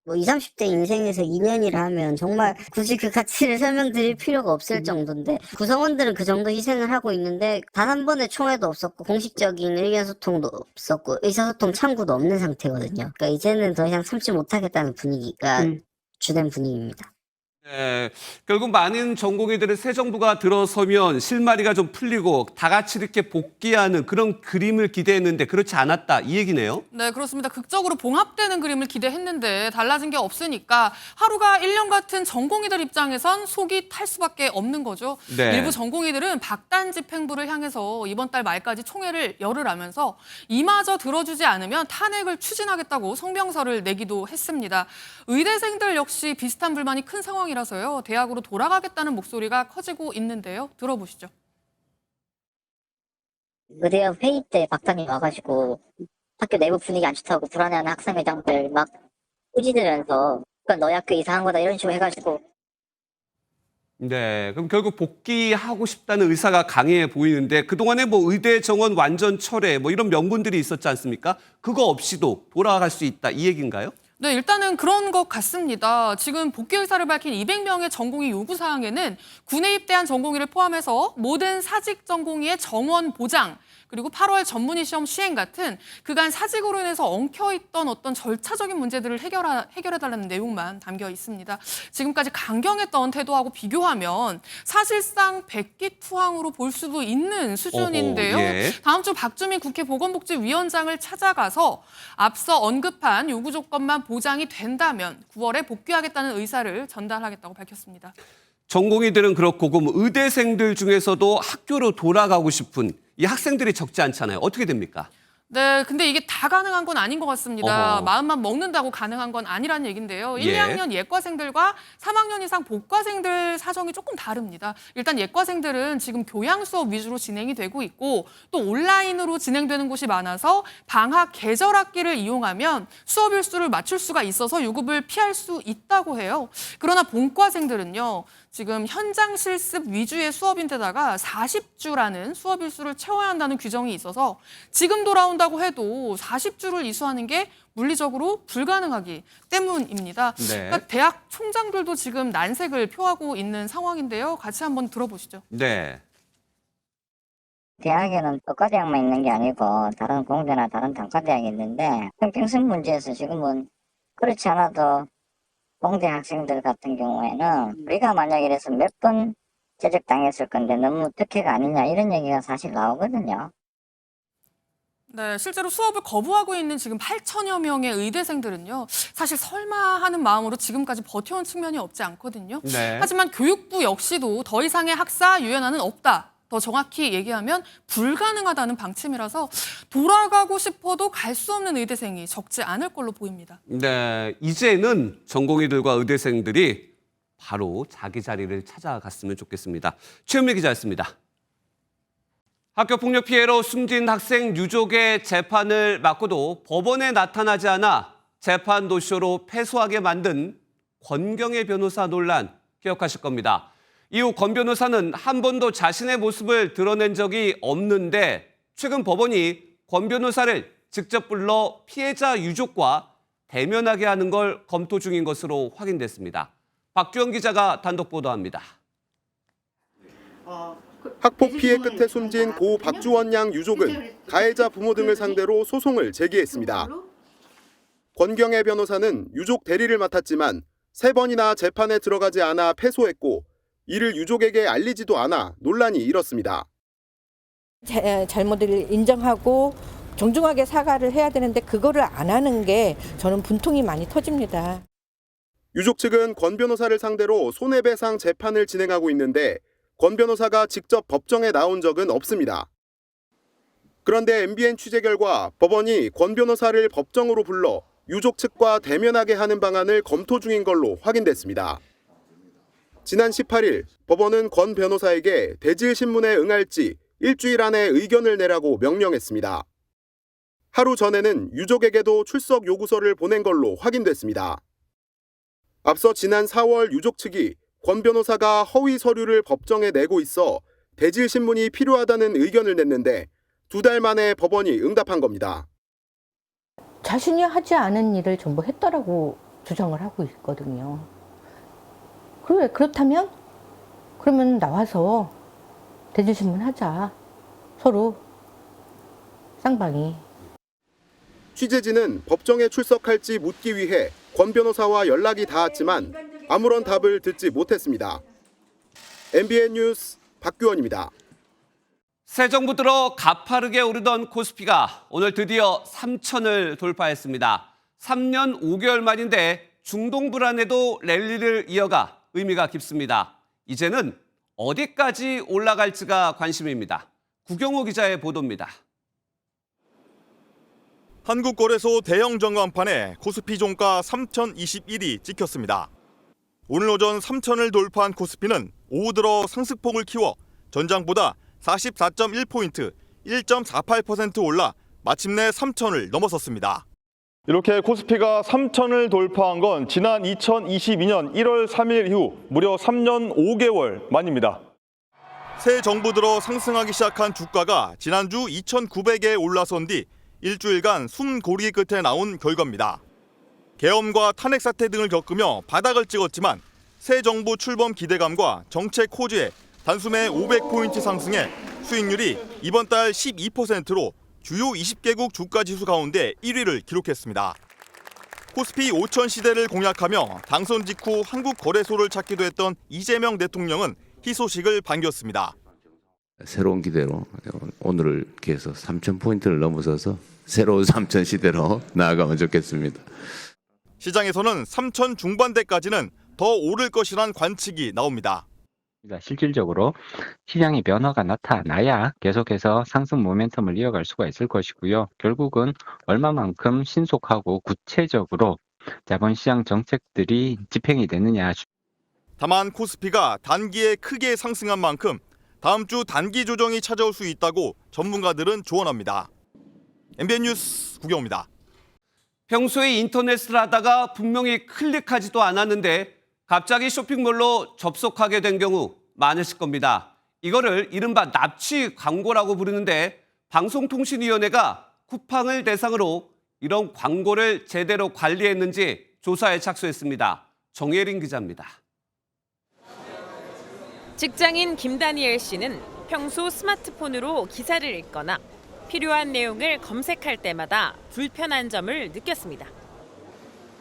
뭐 20, 30대 인생에서 2년이라 하면 정말 굳이 그 가치를 설명드릴 필요가 없을 정도인데 구성원들은 그 정도 희생을 하고 있는데 단 한 번의 총회도 없었고 공식적인 의견소통도 없었고 의사소통 창구도 없는 상태거든요. 그러니까 이제는 더 이상 참지 못하겠다는 분위기가 주된 분위기입니다. 네, 결국 많은 전공의들은 새 정부가 들어서면 실마리가 좀 풀리고 다 같이 이렇게 복귀하는 그런 그림을 기대했는데 그렇지 않았다, 이 얘기네요. 네, 그렇습니다. 극적으로 봉합되는 그림을 기대했는데 달라진 게 없으니까 하루가 1년 같은 전공의들 입장에선 속이 탈 수밖에 없는 거죠. 네. 일부 전공의들은 박단 집행부를 향해서 이번 달 말까지 총회를 열으라면서 이마저 들어주지 않으면 탄핵을 추진하겠다고 성명서를 내기도 했습니다. 의대생들 역시 비슷한 불만이 큰 상황이라서요. 대학으로 돌아가겠다는 목소리가 커지고 있는데요. 들어보시죠. 의대학 회의 때 박단이 와가지고 학교 내부 분위기 안 좋다고 불안해하는 학생회장들 막 꾸짖으면서 그건 너희 학교 이상한 거다 이런 식으로 해가지고 네, 그럼 결국 복귀하고 싶다는 의사가 강해 보이는데 그동안에 뭐 의대 정원 완전 철회 뭐 이런 명분들이 있었지 않습니까? 그거 없이도 돌아갈 수 있다, 이 얘기인가요? 네, 일단은 그런 것 같습니다. 지금 복귀 의사를 밝힌 200명의 전공의 요구사항에는 군에 입대한 전공의를 포함해서 모든 사직 전공의의 정원 보장, 그리고 8월 전문의 시험 시행 같은 그간 사직으로 인해서 엉켜있던 어떤 절차적인 문제들을 해결해달라는 내용만 담겨 있습니다. 지금까지 강경했던 태도하고 비교하면 사실상 백기투항으로 볼 수도 있는 수준인데요. 예. 다음 주 박주민 국회 보건복지위원장을 찾아가서 앞서 언급한 요구 조건만 보장이 된다면 9월에 복귀하겠다는 의사를 전달하겠다고 밝혔습니다. 전공의들은 그렇고 그럼 의대생들 중에서도 학교로 돌아가고 싶은 이 학생들이 적지 않잖아요. 어떻게 됩니까? 네, 근데 이게 다 가능한 건 아닌 것 같습니다. 어허. 마음만 먹는다고 가능한 건 아니라는 얘기인데요. 1, 예. 2학년 예과생들과 3학년 이상 복과생들 사정이 조금 다릅니다. 일단 예과생들은 지금 교양 수업 위주로 진행이 되고 있고 또 온라인으로 진행되는 곳이 많아서 방학 계절 학기를 이용하면 수업 일수를 맞출 수가 있어서 유급을 피할 수 있다고 해요. 그러나 본과생들은요. 지금 현장 실습 위주의 수업인데다가 40주라는 수업 일수를 채워야 한다는 규정이 있어서 지금 돌아온다고 해도 40주를 이수하는 게 물리적으로 불가능하기 때문입니다. 네. 그러니까 대학 총장들도 지금 난색을 표하고 있는 상황인데요. 같이 한번 들어보시죠. 네. 대학에는 의과대학만 있는 게 아니고 다른 공대나 다른 단과대학이 있는데 형평성 문제에서 지금은 그렇지 않아도 공대 학생들 같은 경우에는 우리가 만약 이래서 몇 번 제적당했을 건데 너무 특혜가 아니냐 이런 얘기가 사실 나오거든요. 네, 실제로 수업을 거부하고 있는 지금 8천여 명의 의대생들은요. 사실 설마 하는 마음으로 지금까지 버텨온 측면이 없지 않거든요. 네. 하지만 교육부 역시도 더 이상의 학사 유연화는 없다. 더 정확히 얘기하면 불가능하다는 방침이라서 돌아가고 싶어도 갈 수 없는 의대생이 적지 않을 걸로 보입니다. 네, 이제는 전공의들과 의대생들이 바로 자기 자리를 찾아갔으면 좋겠습니다. 최은미 기자였습니다. 학교폭력 피해로 숨진 학생 유족의 재판을 맡고도 법원에 나타나지 않아 재판 노쇼로 패소하게 만든 권경의 변호사 논란 기억하실 겁니다. 이후 권 변호사는 한 번도 자신의 모습을 드러낸 적이 없는데 최근 법원이 권 변호사를 직접 불러 피해자 유족과 대면하게 하는 걸 검토 중인 것으로 확인됐습니다. 박규영 기자가 단독 보도합니다. 학폭 피해 끝에 숨진 고 박주원 양 유족은 가해자 부모 등을 상대로 소송을 제기했습니다. 권경의 변호사는 유족 대리를 맡았지만 3번이나 재판에 들어가지 않아 패소했고 이를 유족에게 알리지도 않아 논란이 일었습니다. 잘못을 인정하고 정중하게 사과를 해야 되는데 그거를 안 하는 게 저는 분통이 많이 터집니다. 유족 측은 권 변호사를 상대로 손해배상 재판을 진행하고 있는데 권 변호사가 직접 법정에 나온 적은 없습니다. 그런데 MBN 취재 결과 법원이 권 변호사를 법정으로 불러 유족 측과 대면하게 하는 방안을 검토 중인 걸로 확인됐습니다. 지난 18일 법원은 권 변호사에게 대질신문에 응할지 일주일 안에 의견을 내라고 명령했습니다. 하루 전에는 유족에게도 출석 요구서를 보낸 걸로 확인됐습니다. 앞서 지난 4월 유족 측이 권 변호사가 허위 서류를 법정에 내고 있어 대질신문이 필요하다는 의견을 냈는데 2달 만에 법원이 응답한 겁니다. 자신이 하지 않은 일을 전부 했다라고 주장을 하고 있거든요. 그렇다면 그러면 나와서 대질신문 하자. 서로 쌍방이. 취재진은 법정에 출석할지 묻기 위해 권 변호사와 연락이 닿았지만 아무런 답을 듣지 못했습니다. MBN 뉴스 박규원입니다. 새 정부 들어 가파르게 오르던 코스피가 오늘 드디어 3천을 돌파했습니다. 3년 5개월 만인데 중동 불안에도 랠리를 이어가 의미가 깊습니다. 이제는 어디까지 올라갈지가 관심입니다. 구경호 기자의 보도입니다. 한국거래소 대형 전광판에 코스피 종가 3,021이 찍혔습니다. 오늘 오전 3천을 돌파한 코스피는 오후 들어 상승폭을 키워 전장보다 44.1포인트, 1.48% 올라 마침내 3천을 넘어섰습니다. 이렇게 코스피가 3천을 돌파한 건 지난 2022년 1월 3일 이후 무려 3년 5개월 만입니다. 새 정부 들어 상승하기 시작한 주가가 지난주 2,900에 올라선 뒤 일주일간 숨 고르기 끝에 나온 결과입니다. 계엄과 탄핵 사태 등을 겪으며 바닥을 찍었지만 새 정부 출범 기대감과 정책 호주에 단숨에 500포인트 상승해 수익률이 이번 달 12%로 주요 20개국 주가지수 가운데 1위를 기록했습니다. 코스피 5천 시대를 공약하며 당선 직후 한국 거래소를 찾기도 했던 이재명 대통령은 희소식을 반겼습니다. 새로운 기대로 오늘을 기해서 3,000포인트를 넘어서서 새로운 3,000 시대로 나아가면 좋겠습니다. 시장에서는 3천 중반대까지는 더 오를 것이란 관측이 나옵니다. 실질적으로 시장의 변화가 나타나야 계속해서 상승 모멘텀을 이어갈 수가 있을 것이고요. 결국은 얼마만큼 신속하고 구체적으로 자본시장 정책들이 집행이 되느냐. 다만 코스피가 단기에 크게 상승한 만큼 다음 주 단기 조정이 찾아올 수 있다고 전문가들은 조언합니다. MBN 뉴스 구경호입니다. 평소에 인터넷을 하다가 분명히 클릭하지도 않았는데 갑자기 쇼핑몰로 접속하게 된 경우 많으실 겁니다. 이거를 이른바 납치 광고라고 부르는데 방송통신위원회가 쿠팡을 대상으로 이런 광고를 제대로 관리했는지 조사에 착수했습니다. 정예린 기자입니다. 직장인 김다니엘 씨는 평소 스마트폰으로 기사를 읽거나 필요한 내용을 검색할 때마다 불편한 점을 느꼈습니다.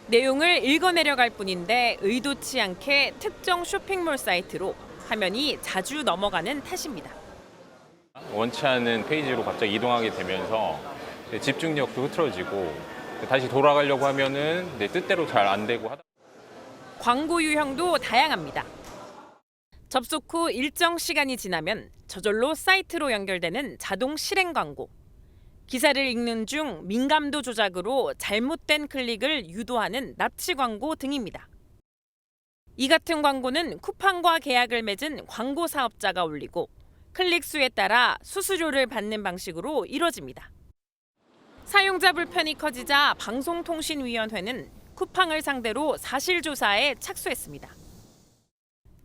내용을 읽어내려갈 뿐인데 의도치 않게 특정 쇼핑몰 사이트로 화면이 자주 넘어가는 탓입니다. 원치 않은 페이지로 갑자기 이동하게 되면서 집중력도 흐트러지고 다시 돌아가려고 하면은 내 뜻대로 잘 안 되고 하다. 광고 유형도 다양합니다. 접속 후 일정 시간이 지나면 저절로 사이트로 연결되는 자동 실행 광고. 기사를 읽는 중 민감도 조작으로 잘못된 클릭을 유도하는 납치 광고 등입니다. 이 같은 광고는 쿠팡과 계약을 맺은 광고 사업자가 올리고 클릭 수에 따라 수수료를 받는 방식으로 이뤄집니다. 사용자 불편이 커지자 방송통신위원회는 쿠팡을 상대로 사실조사에 착수했습니다.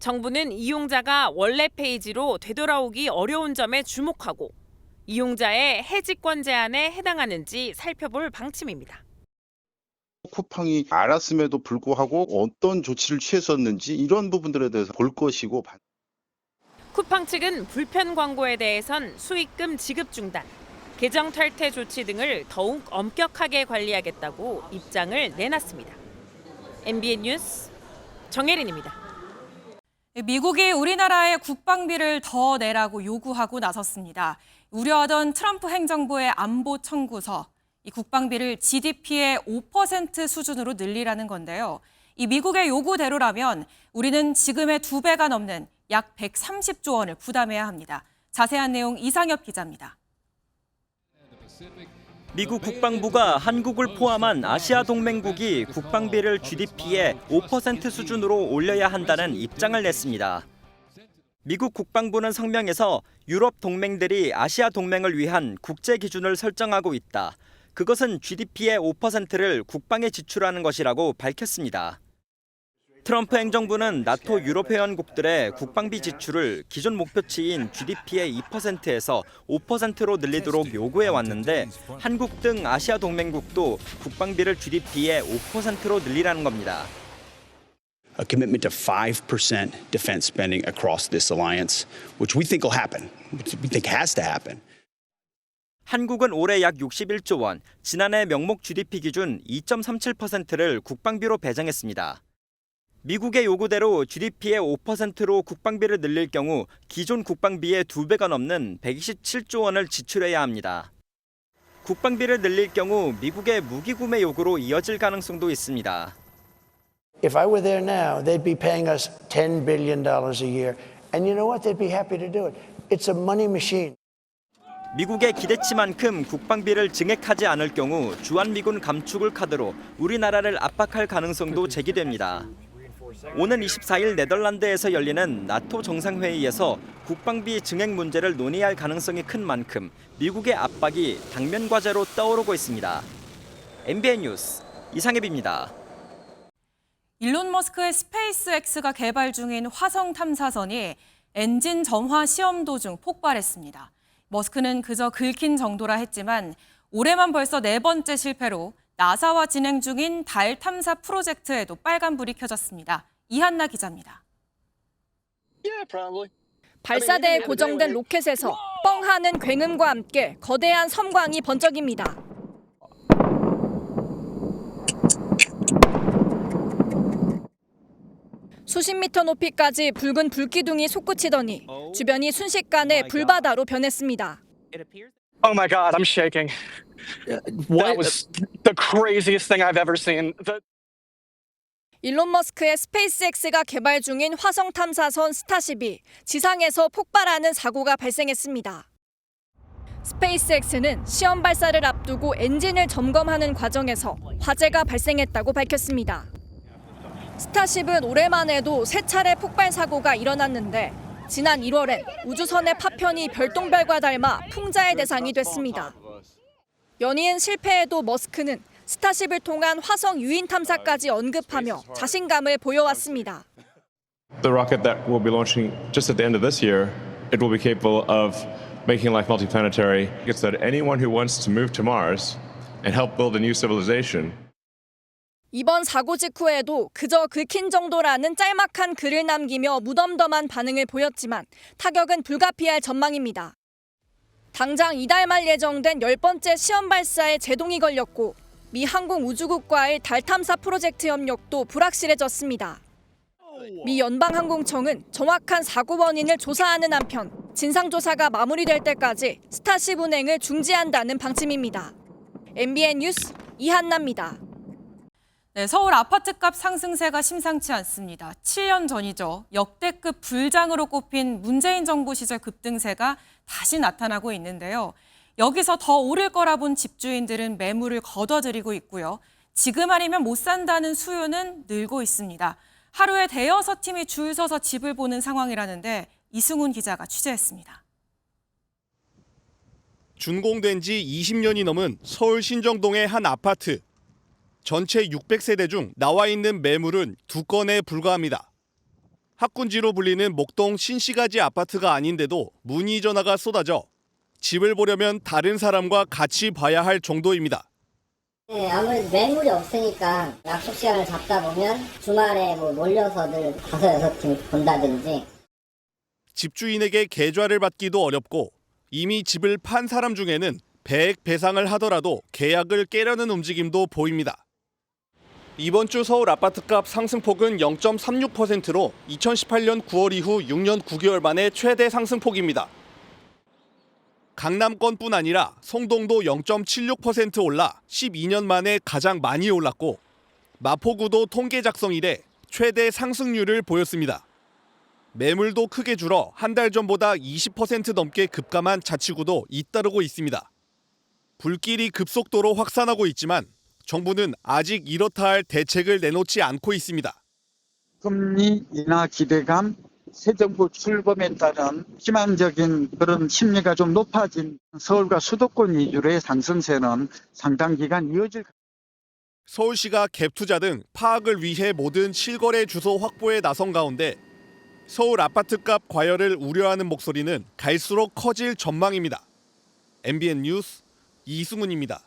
정부는 이용자가 원래 페이지로 되돌아오기 어려운 점에 주목하고 이용자의 해지권 제한에 해당하는지 살펴볼 방침입니다. 쿠팡이 알았음에도 불구하고 어떤 조치를 취했었는지 이런 부분들에 대해서 볼 것이고. 쿠팡 측은 불편 광고에 대해선 수익금 지급 중단, 계정 탈퇴 조치 등을 더욱 엄격하게 관리하겠다고 입장을 내놨습니다. MBN 뉴스 정혜린입니다. 미국이 우리나라에 국방비를 더 내라고 요구하고 나섰습니다. 우려하던 트럼프 행정부의 안보 청구서, 이 국방비를 GDP의 5% 수준으로 늘리라는 건데요. 이 미국의 요구대로라면 우리는 지금의 2배가 넘는 약 130조 원을 부담해야 합니다. 자세한 내용 이상엽 기자입니다. 미국 국방부가 한국을 포함한 아시아 동맹국이 국방비를 GDP의 5% 수준으로 올려야 한다는 입장을 냈습니다. 미국 국방부는 성명에서 유럽 동맹들이 아시아 동맹을 위한 국제 기준을 설정하고 있다. 그것은 GDP의 5%를 국방에 지출하는 것이라고 밝혔습니다. 트럼프 행정부는 나토 유럽 회원국들의 국방비 지출을 기존 목표치인 GDP의 2%에서 5%로 늘리도록 요구해 왔는데 한국 등 아시아 동맹국도 국방비를 GDP의 5%로 늘리라는 겁니다. A commitment to 5% defense spending across this alliance, which we think will happen, which we think has to happen. 한국은 올해 약 61조 원, 지난해 명목 GDP 기준 2.37%를 국방비로 배정했습니다. 미국의 요구대로 GDP의 5%로 국방비를 늘릴 경우 기존 국방비의 2배가 넘는 127조 원을 지출해야 합니다. 국방비를 늘릴 경우 미국의 무기 구매 요구로 이어질 가능성도 있습니다. If I were there now, they'd be paying us $10 billion a year. And you know what? They'd be happy to do it. It's a money machine. 미국의 기대치만큼 국방비를 증액하지 않을 경우 주한미군 감축을 카드로 우리나라를 압박할 가능성도 제기됩니다. 오는 24일 네덜란드에서 열리는 나토 정상회의에서 국방비 증액 문제를 논의할 가능성이 큰 만큼 미국의 압박이 당면 과제로 떠오르고 있습니다. MBN 뉴스 이상엽입니다. 일론 머스크의 스페이스X가 개발 중인 화성 탐사선이 엔진 점화 시험 도중 폭발했습니다. 머스크는 그저 긁힌 정도라 했지만 올해만 벌써 4번째 실패로 나사와 진행 중인 달 탐사 프로젝트에도 빨간불이 켜졌습니다. 이한나 기자입니다. 발사대에 고정된 로켓에서 뻥 하는 굉음과 함께 거대한 섬광이 번쩍입니다. 수십 미터 높이까지 붉은 불기둥이 솟구치더니 주변이 순식간에 불바다로 변했습니다. Oh my God, I'm shaking. That was the craziest thing I've ever seen. 일론 머스크의 스페이스X가 개발 중인 화성 탐사선 스타쉽이 지상에서 폭발하는 사고가 발생했습니다. 스페이스X는 시험 발사를 앞두고 엔진을 점검하는 과정에서 화재가 발생했다고 밝혔습니다. 스타쉽은 올해만 해도 3차례 폭발 사고가 일어났는데 지난 1월엔 우주선의 파편이 별똥별과 닮아 풍자의 대상이 됐습니다. 연이은 실패에도 머스크는 스타쉽을 통한 화성 유인 탐사까지 언급하며 자신감을 보여왔습니다. The rocket that we'll be launching just at the end of this year, it will be capable of making life multiplanetary. It's that anyone who wants to move to Mars and help build a new civilization. 이번 사고 직후에도 그저 긁힌 정도라는 짤막한 글을 남기며 무덤덤한 반응을 보였지만 타격은 불가피할 전망입니다. 당장 이달 말 예정된 10번째 시험 발사에 제동이 걸렸고 미 항공우주국과의 달 탐사 프로젝트 협력도 불확실해졌습니다. 미 연방항공청은 정확한 사고 원인을 조사하는 한편 진상조사가 마무리될 때까지 스타쉽 운행을 중지한다는 방침입니다. MBN 뉴스 이한나입니다. 네, 서울 아파트값 상승세가 심상치 않습니다. 7년 전이죠. 역대급 불장으로 꼽힌 문재인 정부 시절 급등세가 다시 나타나고 있는데요. 여기서 더 오를 거라 본 집주인들은 매물을 거둬들이고 있고요. 지금 아니면 못 산다는 수요는 늘고 있습니다. 하루에 대여섯 팀이 줄 서서 집을 보는 상황이라는데 이승훈 기자가 취재했습니다. 준공된 지 20년이 넘은 서울 신정동의 한 아파트. 전체 600세대 중 나와 있는 매물은 2건에 불과합니다. 학군지로 불리는 목동 신시가지 아파트가 아닌데도 문의 전화가 쏟아져 집을 보려면 다른 사람과 같이 봐야 할 정도입니다. 네, 아무래도 매물이 없으니까 약속 시간을 잡다 보면 주말에 몰려서들 5-6팀 본다든지. 집주인에게 계좌를 받기도 어렵고 이미 집을 판 사람 중에는 배액 배상을 하더라도 계약을 깨려는 움직임도 보입니다. 이번 주 서울 아파트값 상승폭은 0.36%로 2018년 9월 이후 6년 9개월 만에 최대 상승폭입니다. 강남권뿐 아니라 성동도 0.76% 올라 12년 만에 가장 많이 올랐고 마포구도 통계 작성 이래 최대 상승률을 보였습니다. 매물도 크게 줄어 한 달 전보다 20% 넘게 급감한 자치구도 잇따르고 있습니다. 불길이 급속도로 확산하고 있지만 정부는 아직 이렇다 할 대책을 내놓지 않고 있습니다. 금리 인하 기대감, 새 정부 출범에 따른 희망적인 그런 심리가 좀 높아진 서울과 수도권 위주로의 상승세는 상당 기간 이어질. 서울시가 갭 투자 등 파악을 위해 모든 실거래 주소 확보에 나선 가운데 서울 아파트값 과열을 우려하는 목소리는 갈수록 커질 전망입니다. MBN 뉴스 이승훈입니다.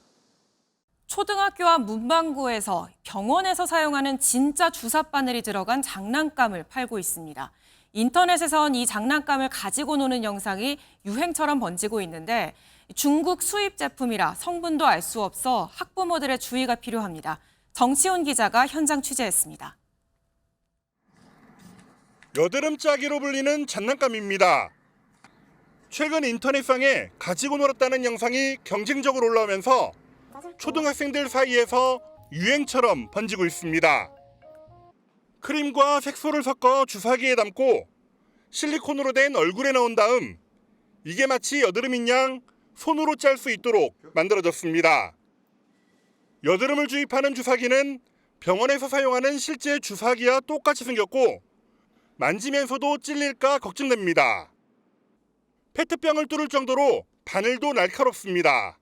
초등학교와 문방구에서 병원에서 사용하는 진짜 주사 바늘이 들어간 장난감을 팔고 있습니다. 인터넷에선 이 장난감을 가지고 노는 영상이 유행처럼 번지고 있는데 중국 수입 제품이라 성분도 알 수 없어 학부모들의 주의가 필요합니다. 정치훈 기자가 현장 취재했습니다. 여드름 짜기로 불리는 장난감입니다. 최근 인터넷상에 가지고 놀았다는 영상이 경쟁적으로 올라오면서 초등학생들 사이에서 유행처럼 번지고 있습니다. 크림과 색소를 섞어 주사기에 담고 실리콘으로 된 얼굴에 넣은 다음 이게 마치 여드름인 양 손으로 짤 수 있도록 만들어졌습니다. 여드름을 주입하는 주사기는 병원에서 사용하는 실제 주사기와 똑같이 생겼고 만지면서도 찔릴까 걱정됩니다. 페트병을 뚫을 정도로 바늘도 날카롭습니다.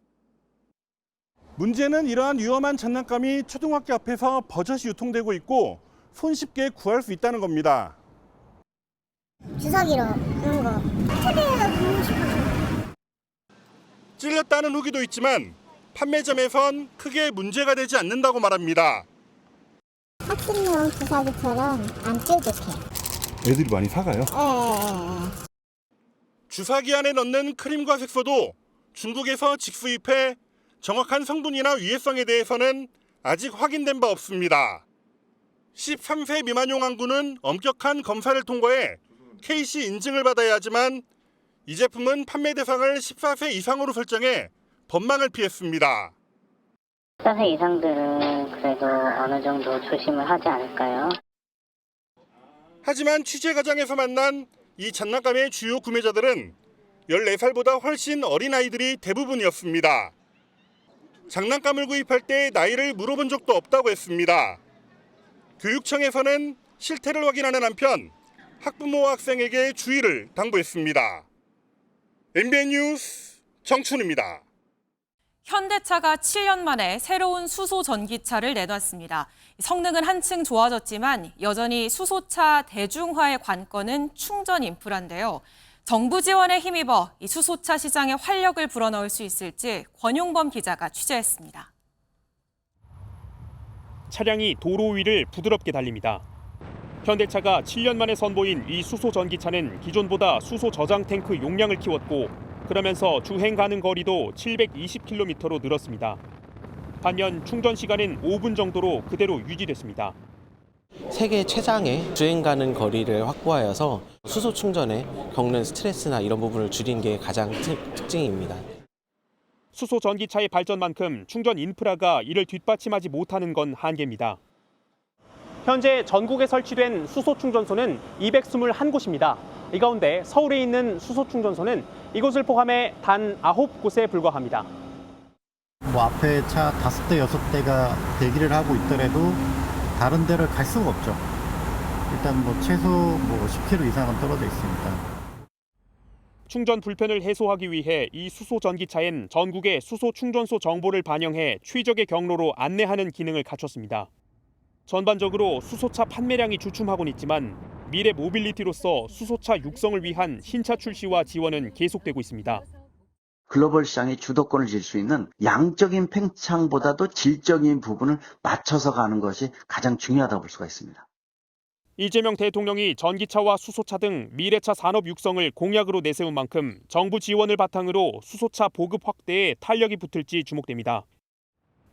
문제는 이러한 위험한 장난감이 초등학교 앞에서 버젓이 유통되고 있고 손쉽게 구할 수 있다는 겁니다. 주사기로 그런 거 TV에서 보고 싶어요. 찔렸다는 후기도 있지만 판매점에선 크게 문제가 되지 않는다고 말합니다. 학습용 주사기처럼 안 뾰족해. 애들이 많이 사가요? 네. 주사기 안에 넣는 크림과 색소도 중국에서 직수입해 정확한 성분이나 위해성에 대해서는 아직 확인된 바 없습니다. 13세 미만용 항구는 엄격한 검사를 통과해 KC 인증을 받아야 하지만 이 제품은 판매 대상을 14세 이상으로 설정해 법망을 피했습니다. 14세 이상들은 그래도 어느 정도 조심을 하지 않을까요? 하지만 취재 과정에서 만난 이 장난감의 주요 구매자들은 14살보다 훨씬 어린 아이들이 대부분이었습니다. 장난감을 구입할 때 나이를 물어본 적도 없다고 했습니다. 교육청에서는 실태를 확인하는 한편 학부모와 학생에게 주의를 당부했습니다. MBN 뉴스 정춘입니다. 현대차가 7년 만에 새로운 수소 전기차를 내놨습니다. 성능은 한층 좋아졌지만 여전히 수소차 대중화의 관건은 충전 인프라인데요. 정부 지원에 힘입어 이 수소차 시장에 활력을 불어넣을 수 있을지 권용범 기자가 취재했습니다. 차량이 도로 위를 부드럽게 달립니다. 현대차가 7년 만에 선보인 이 수소 전기차는 기존보다 수소 저장 탱크 용량을 키웠고 그러면서 주행 가능 거리도 720km로 늘었습니다. 반면 충전 시간은 5분 정도로 그대로 유지됐습니다. 세계 최장의 주행 가능 거리를 확보하여서 수소 충전에 겪는 스트레스나 이런 부분을 줄인 게 가장 특징입니다. 수소 전기차의 발전만큼 충전 인프라가 이를 뒷받침하지 못하는 건 한계입니다. 현재 전국에 설치된 수소 충전소는 221곳입니다. 이 가운데 서울에 있는 수소 충전소는 이곳을 포함해 단 9곳에 불과합니다. 앞에 차 5대, 6대가 대기를 하고 있더라도 다른 데를 갈 수가 없죠. 일단 최소 10km 이상은 떨어져 있습니다. 충전 불편을 해소하기 위해 이 수소 전기차엔 전국의 수소 충전소 정보를 반영해 최적의 경로로 안내하는 기능을 갖췄습니다. 전반적으로 수소차 판매량이 주춤하곤 있지만 미래 모빌리티로서 수소차 육성을 위한 신차 출시와 지원은 계속되고 있습니다. 글로벌 시장의 주도권을 질 수 있는 양적인 팽창보다도 질적인 부분을 맞춰서 가는 것이 가장 중요하다고 볼 수가 있습니다. 이재명 대통령이 전기차와 수소차 등 미래차 산업 육성을 공약으로 내세운 만큼 정부 지원을 바탕으로 수소차 보급 확대에 탄력이 붙을지 주목됩니다.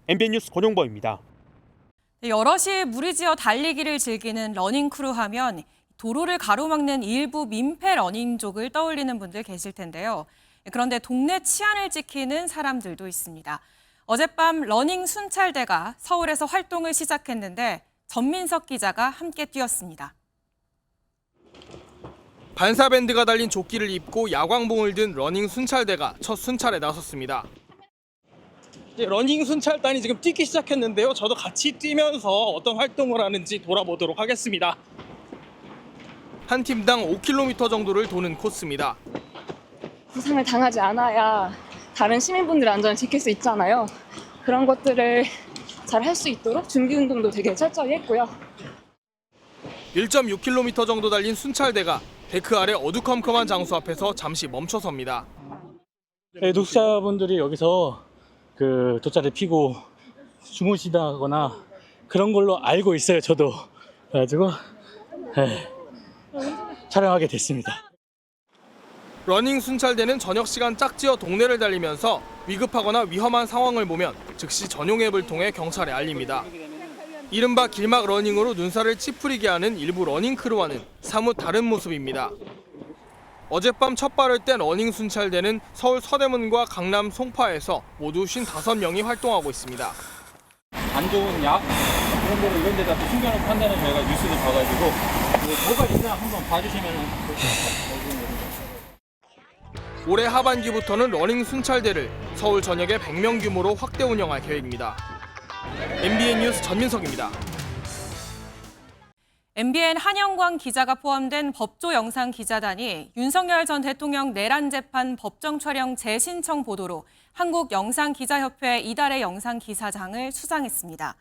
MBN 뉴스 권용범입니다. 여럿이 무리지어 달리기를 즐기는 러닝크루 하면 도로를 가로막는 일부 민폐 러닝족을 떠올리는 분들 계실 텐데요. 그런데 동네 치안을 지키는 사람들도 있습니다. 어젯밤 러닝 순찰대가 서울에서 활동을 시작했는데 전민석 기자가 함께 뛰었습니다. 반사밴드가 달린 조끼를 입고 야광봉을 든 러닝 순찰대가 첫 순찰에 나섰습니다. 러닝 순찰단이 지금 뛰기 시작했는데요. 저도 같이 뛰면서 어떤 활동을 하는지 돌아보도록 하겠습니다. 한 팀당 5km 정도를 도는 코스입니다. 부상을 당하지 않아야 다른 시민분들의 안전을 지킬 수 있잖아요. 그런 것들을 잘 할 수 있도록 준비 운동도 되게 철저히 했고요. 1.6km 정도 달린 순찰대가 데크 아래 어두컴컴한 장소 앞에서 잠시 멈춰섭니다. 네, 노숙자분들이 여기서 돗자리 피고 주무시다거나 그런 걸로 알고 있어요, 저도. 그래가지고 촬영하게 됐습니다. 러닝 순찰대는 저녁 시간 짝지어 동네를 달리면서 위급하거나 위험한 상황을 보면 즉시 전용 앱을 통해 경찰에 알립니다. 이른바 길막 러닝으로 눈살을 찌푸리게 하는 일부 러닝 크루와는 사뭇 다른 모습입니다. 어젯밤 첫 발을 뗀 러닝 순찰대는 서울 서대문과 강남 송파에서 모두 55명이 활동하고 있습니다. 안 좋은 약 그런 거를 이런 데다 숨겨놓고 한다는 저희가 뉴스를 봐가지고 뭐가 있나 한번 봐주시면 올해 하반기부터는 러닝 순찰대를 서울 전역에 100명 규모로 확대 운영할 계획입니다. MBN 뉴스 전민석입니다. MBN 한영광 기자가 포함된 법조 영상 기자단이 윤석열 전 대통령 내란 재판 법정 촬영 재신청 보도로 한국영상기자협회 이달의 영상기사장을 수상했습니다.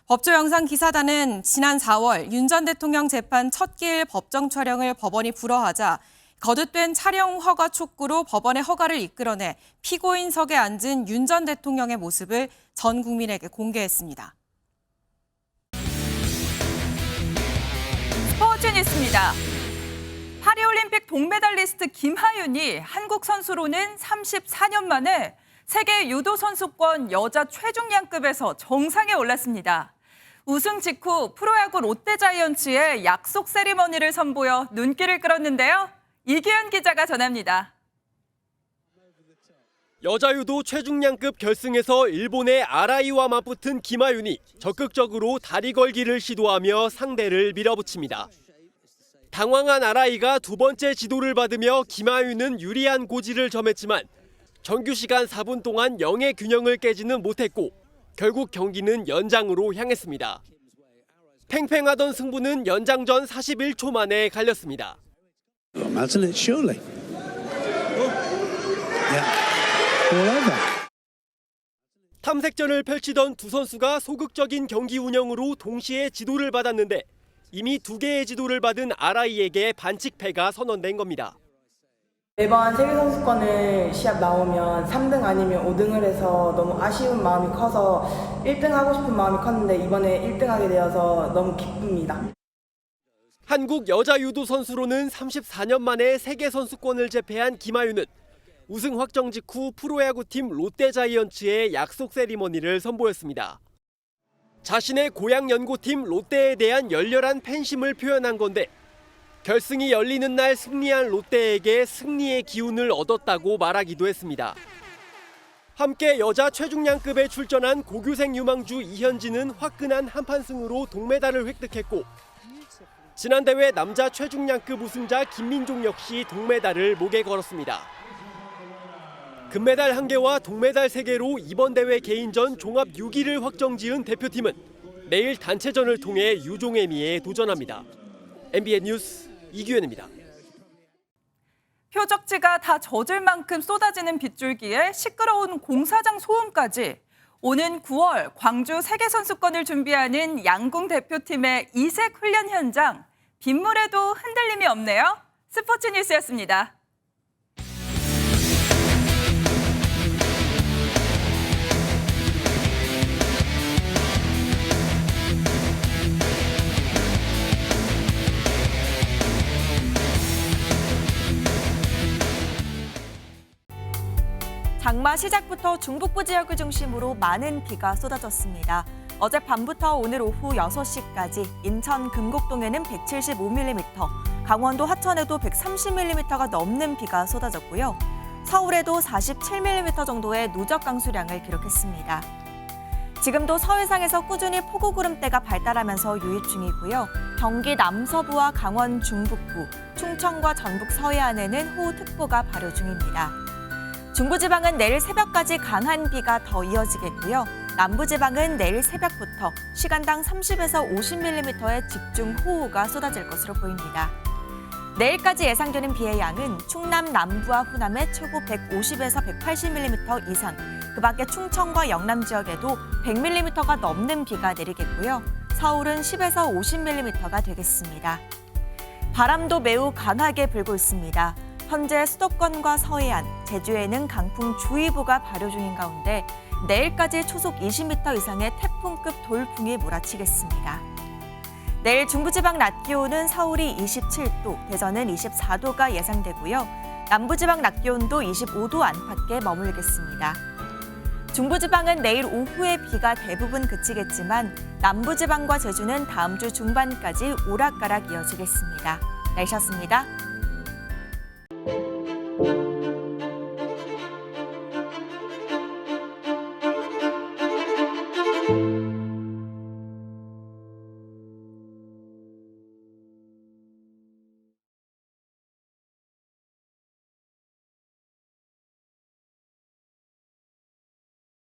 법조 영상기사단은 지난 4월 윤 전 대통령 재판 첫 기일 법정 촬영을 법원이 불허하자 거듭된 촬영 허가 촉구로 법원의 허가를 이끌어내 피고인석에 앉은 윤 전 대통령의 모습을 전 국민에게 공개했습니다. 스포츠 뉴스입니다. 파리올림픽 동메달리스트 김하윤이 한국 선수로는 34년 만에 세계 유도 선수권 여자 최중량급에서 정상에 올랐습니다. 우승 직후 프로야구 롯데자이언츠의 약속 세리머니를 선보여 눈길을 끌었는데요. 이규현 기자가 전합니다. 여자 유도 최중량급 결승에서 일본의 아라이와 맞붙은 김하윤이 적극적으로 다리 걸기를 시도하며 상대를 밀어붙입니다. 당황한 아라이가 두 번째 지도를 받으며 김하윤은 유리한 고지를 점했지만 정규 시간 4분 동안 영의 균형을 깨지는 못했고 결국 경기는 연장으로 향했습니다. 팽팽하던 승부는 연장전 41초 만에 갈렸습니다. 탐색전을 펼치던 두 선수가 소극적인 경기 운영으로 동시에 지도를 받았는데 이미 두 개의 지도를 받은 아라이에게 반칙패가 선언된 겁니다. 매번 세계선수권을 시합 나오면 3등 아니면 5등을 해서 너무 아쉬운 마음이 커서 1등 하고 싶은 마음이 컸는데 이번에 1등 하게 되어서 너무 기쁩니다. 한국 여자 유도 선수로는 34년 만에 세계선수권을 제패한 김하윤은 우승 확정 직후 프로야구팀 롯데자이언츠의 약속 세리머니를 선보였습니다. 자신의 고향 연고팀 롯데에 대한 열렬한 팬심을 표현한 건데 결승이 열리는 날 승리한 롯데에게 승리의 기운을 얻었다고 말하기도 했습니다. 함께 여자 최중량급에 출전한 고교생 유망주 이현진은 화끈한 한판승으로 동메달을 획득했고 지난 대회 남자 최중량급 우승자 김민종 역시 동메달을 목에 걸었습니다. 금메달 1개와 동메달 3개로 이번 대회 개인전 종합 6위를 확정지은 대표팀은 내일 단체전을 통해 유종의미에 도전합니다. MBN 뉴스 이규현입니다. 표적지가 다 젖을 만큼 쏟아지는 빗줄기에 시끄러운 공사장 소음까지 오는 9월 광주 세계선수권을 준비하는 양궁 대표팀의 이색 훈련 현장, 빗물에도 흔들림이 없네요. 스포츠 뉴스였습니다. 장마 시작부터 중북부 지역을 중심으로 많은 비가 쏟아졌습니다. 어젯밤부터 오늘 오후 6시까지 인천 금곡동에는 175mm, 강원도 화천에도 130mm가 넘는 비가 쏟아졌고요. 서울에도 47mm 정도의 누적 강수량을 기록했습니다. 지금도 서해상에서 꾸준히 폭우구름대가 발달하면서 유입 중이고요. 경기 남서부와 강원 중북부, 충청과 전북 서해안에는 호우특보가 발효 중입니다. 중부지방은 내일 새벽까지 강한 비가 더 이어지겠고요. 남부지방은 내일 새벽부터 시간당 30에서 50mm의 집중호우가 쏟아질 것으로 보입니다. 내일까지 예상되는 비의 양은 충남 남부와 호남에 최고 150에서 180mm 이상, 그 밖에 충청과 영남 지역에도 100mm가 넘는 비가 내리겠고요. 서울은 10에서 50mm가 되겠습니다. 바람도 매우 강하게 불고 있습니다. 현재 수도권과 서해안, 제주에는 강풍주의보가 발효 중인 가운데 내일까지 초속 20m 이상의 태풍급 돌풍이 몰아치겠습니다. 내일 중부지방 낮 기온은 서울이 27도, 대전은 24도가 예상되고요. 남부지방 낮 기온도 25도 안팎에 머물겠습니다. 중부지방은 내일 오후에 비가 대부분 그치겠지만 남부지방과 제주는 다음 주 중반까지 오락가락 이어지겠습니다. 날씨였습니다.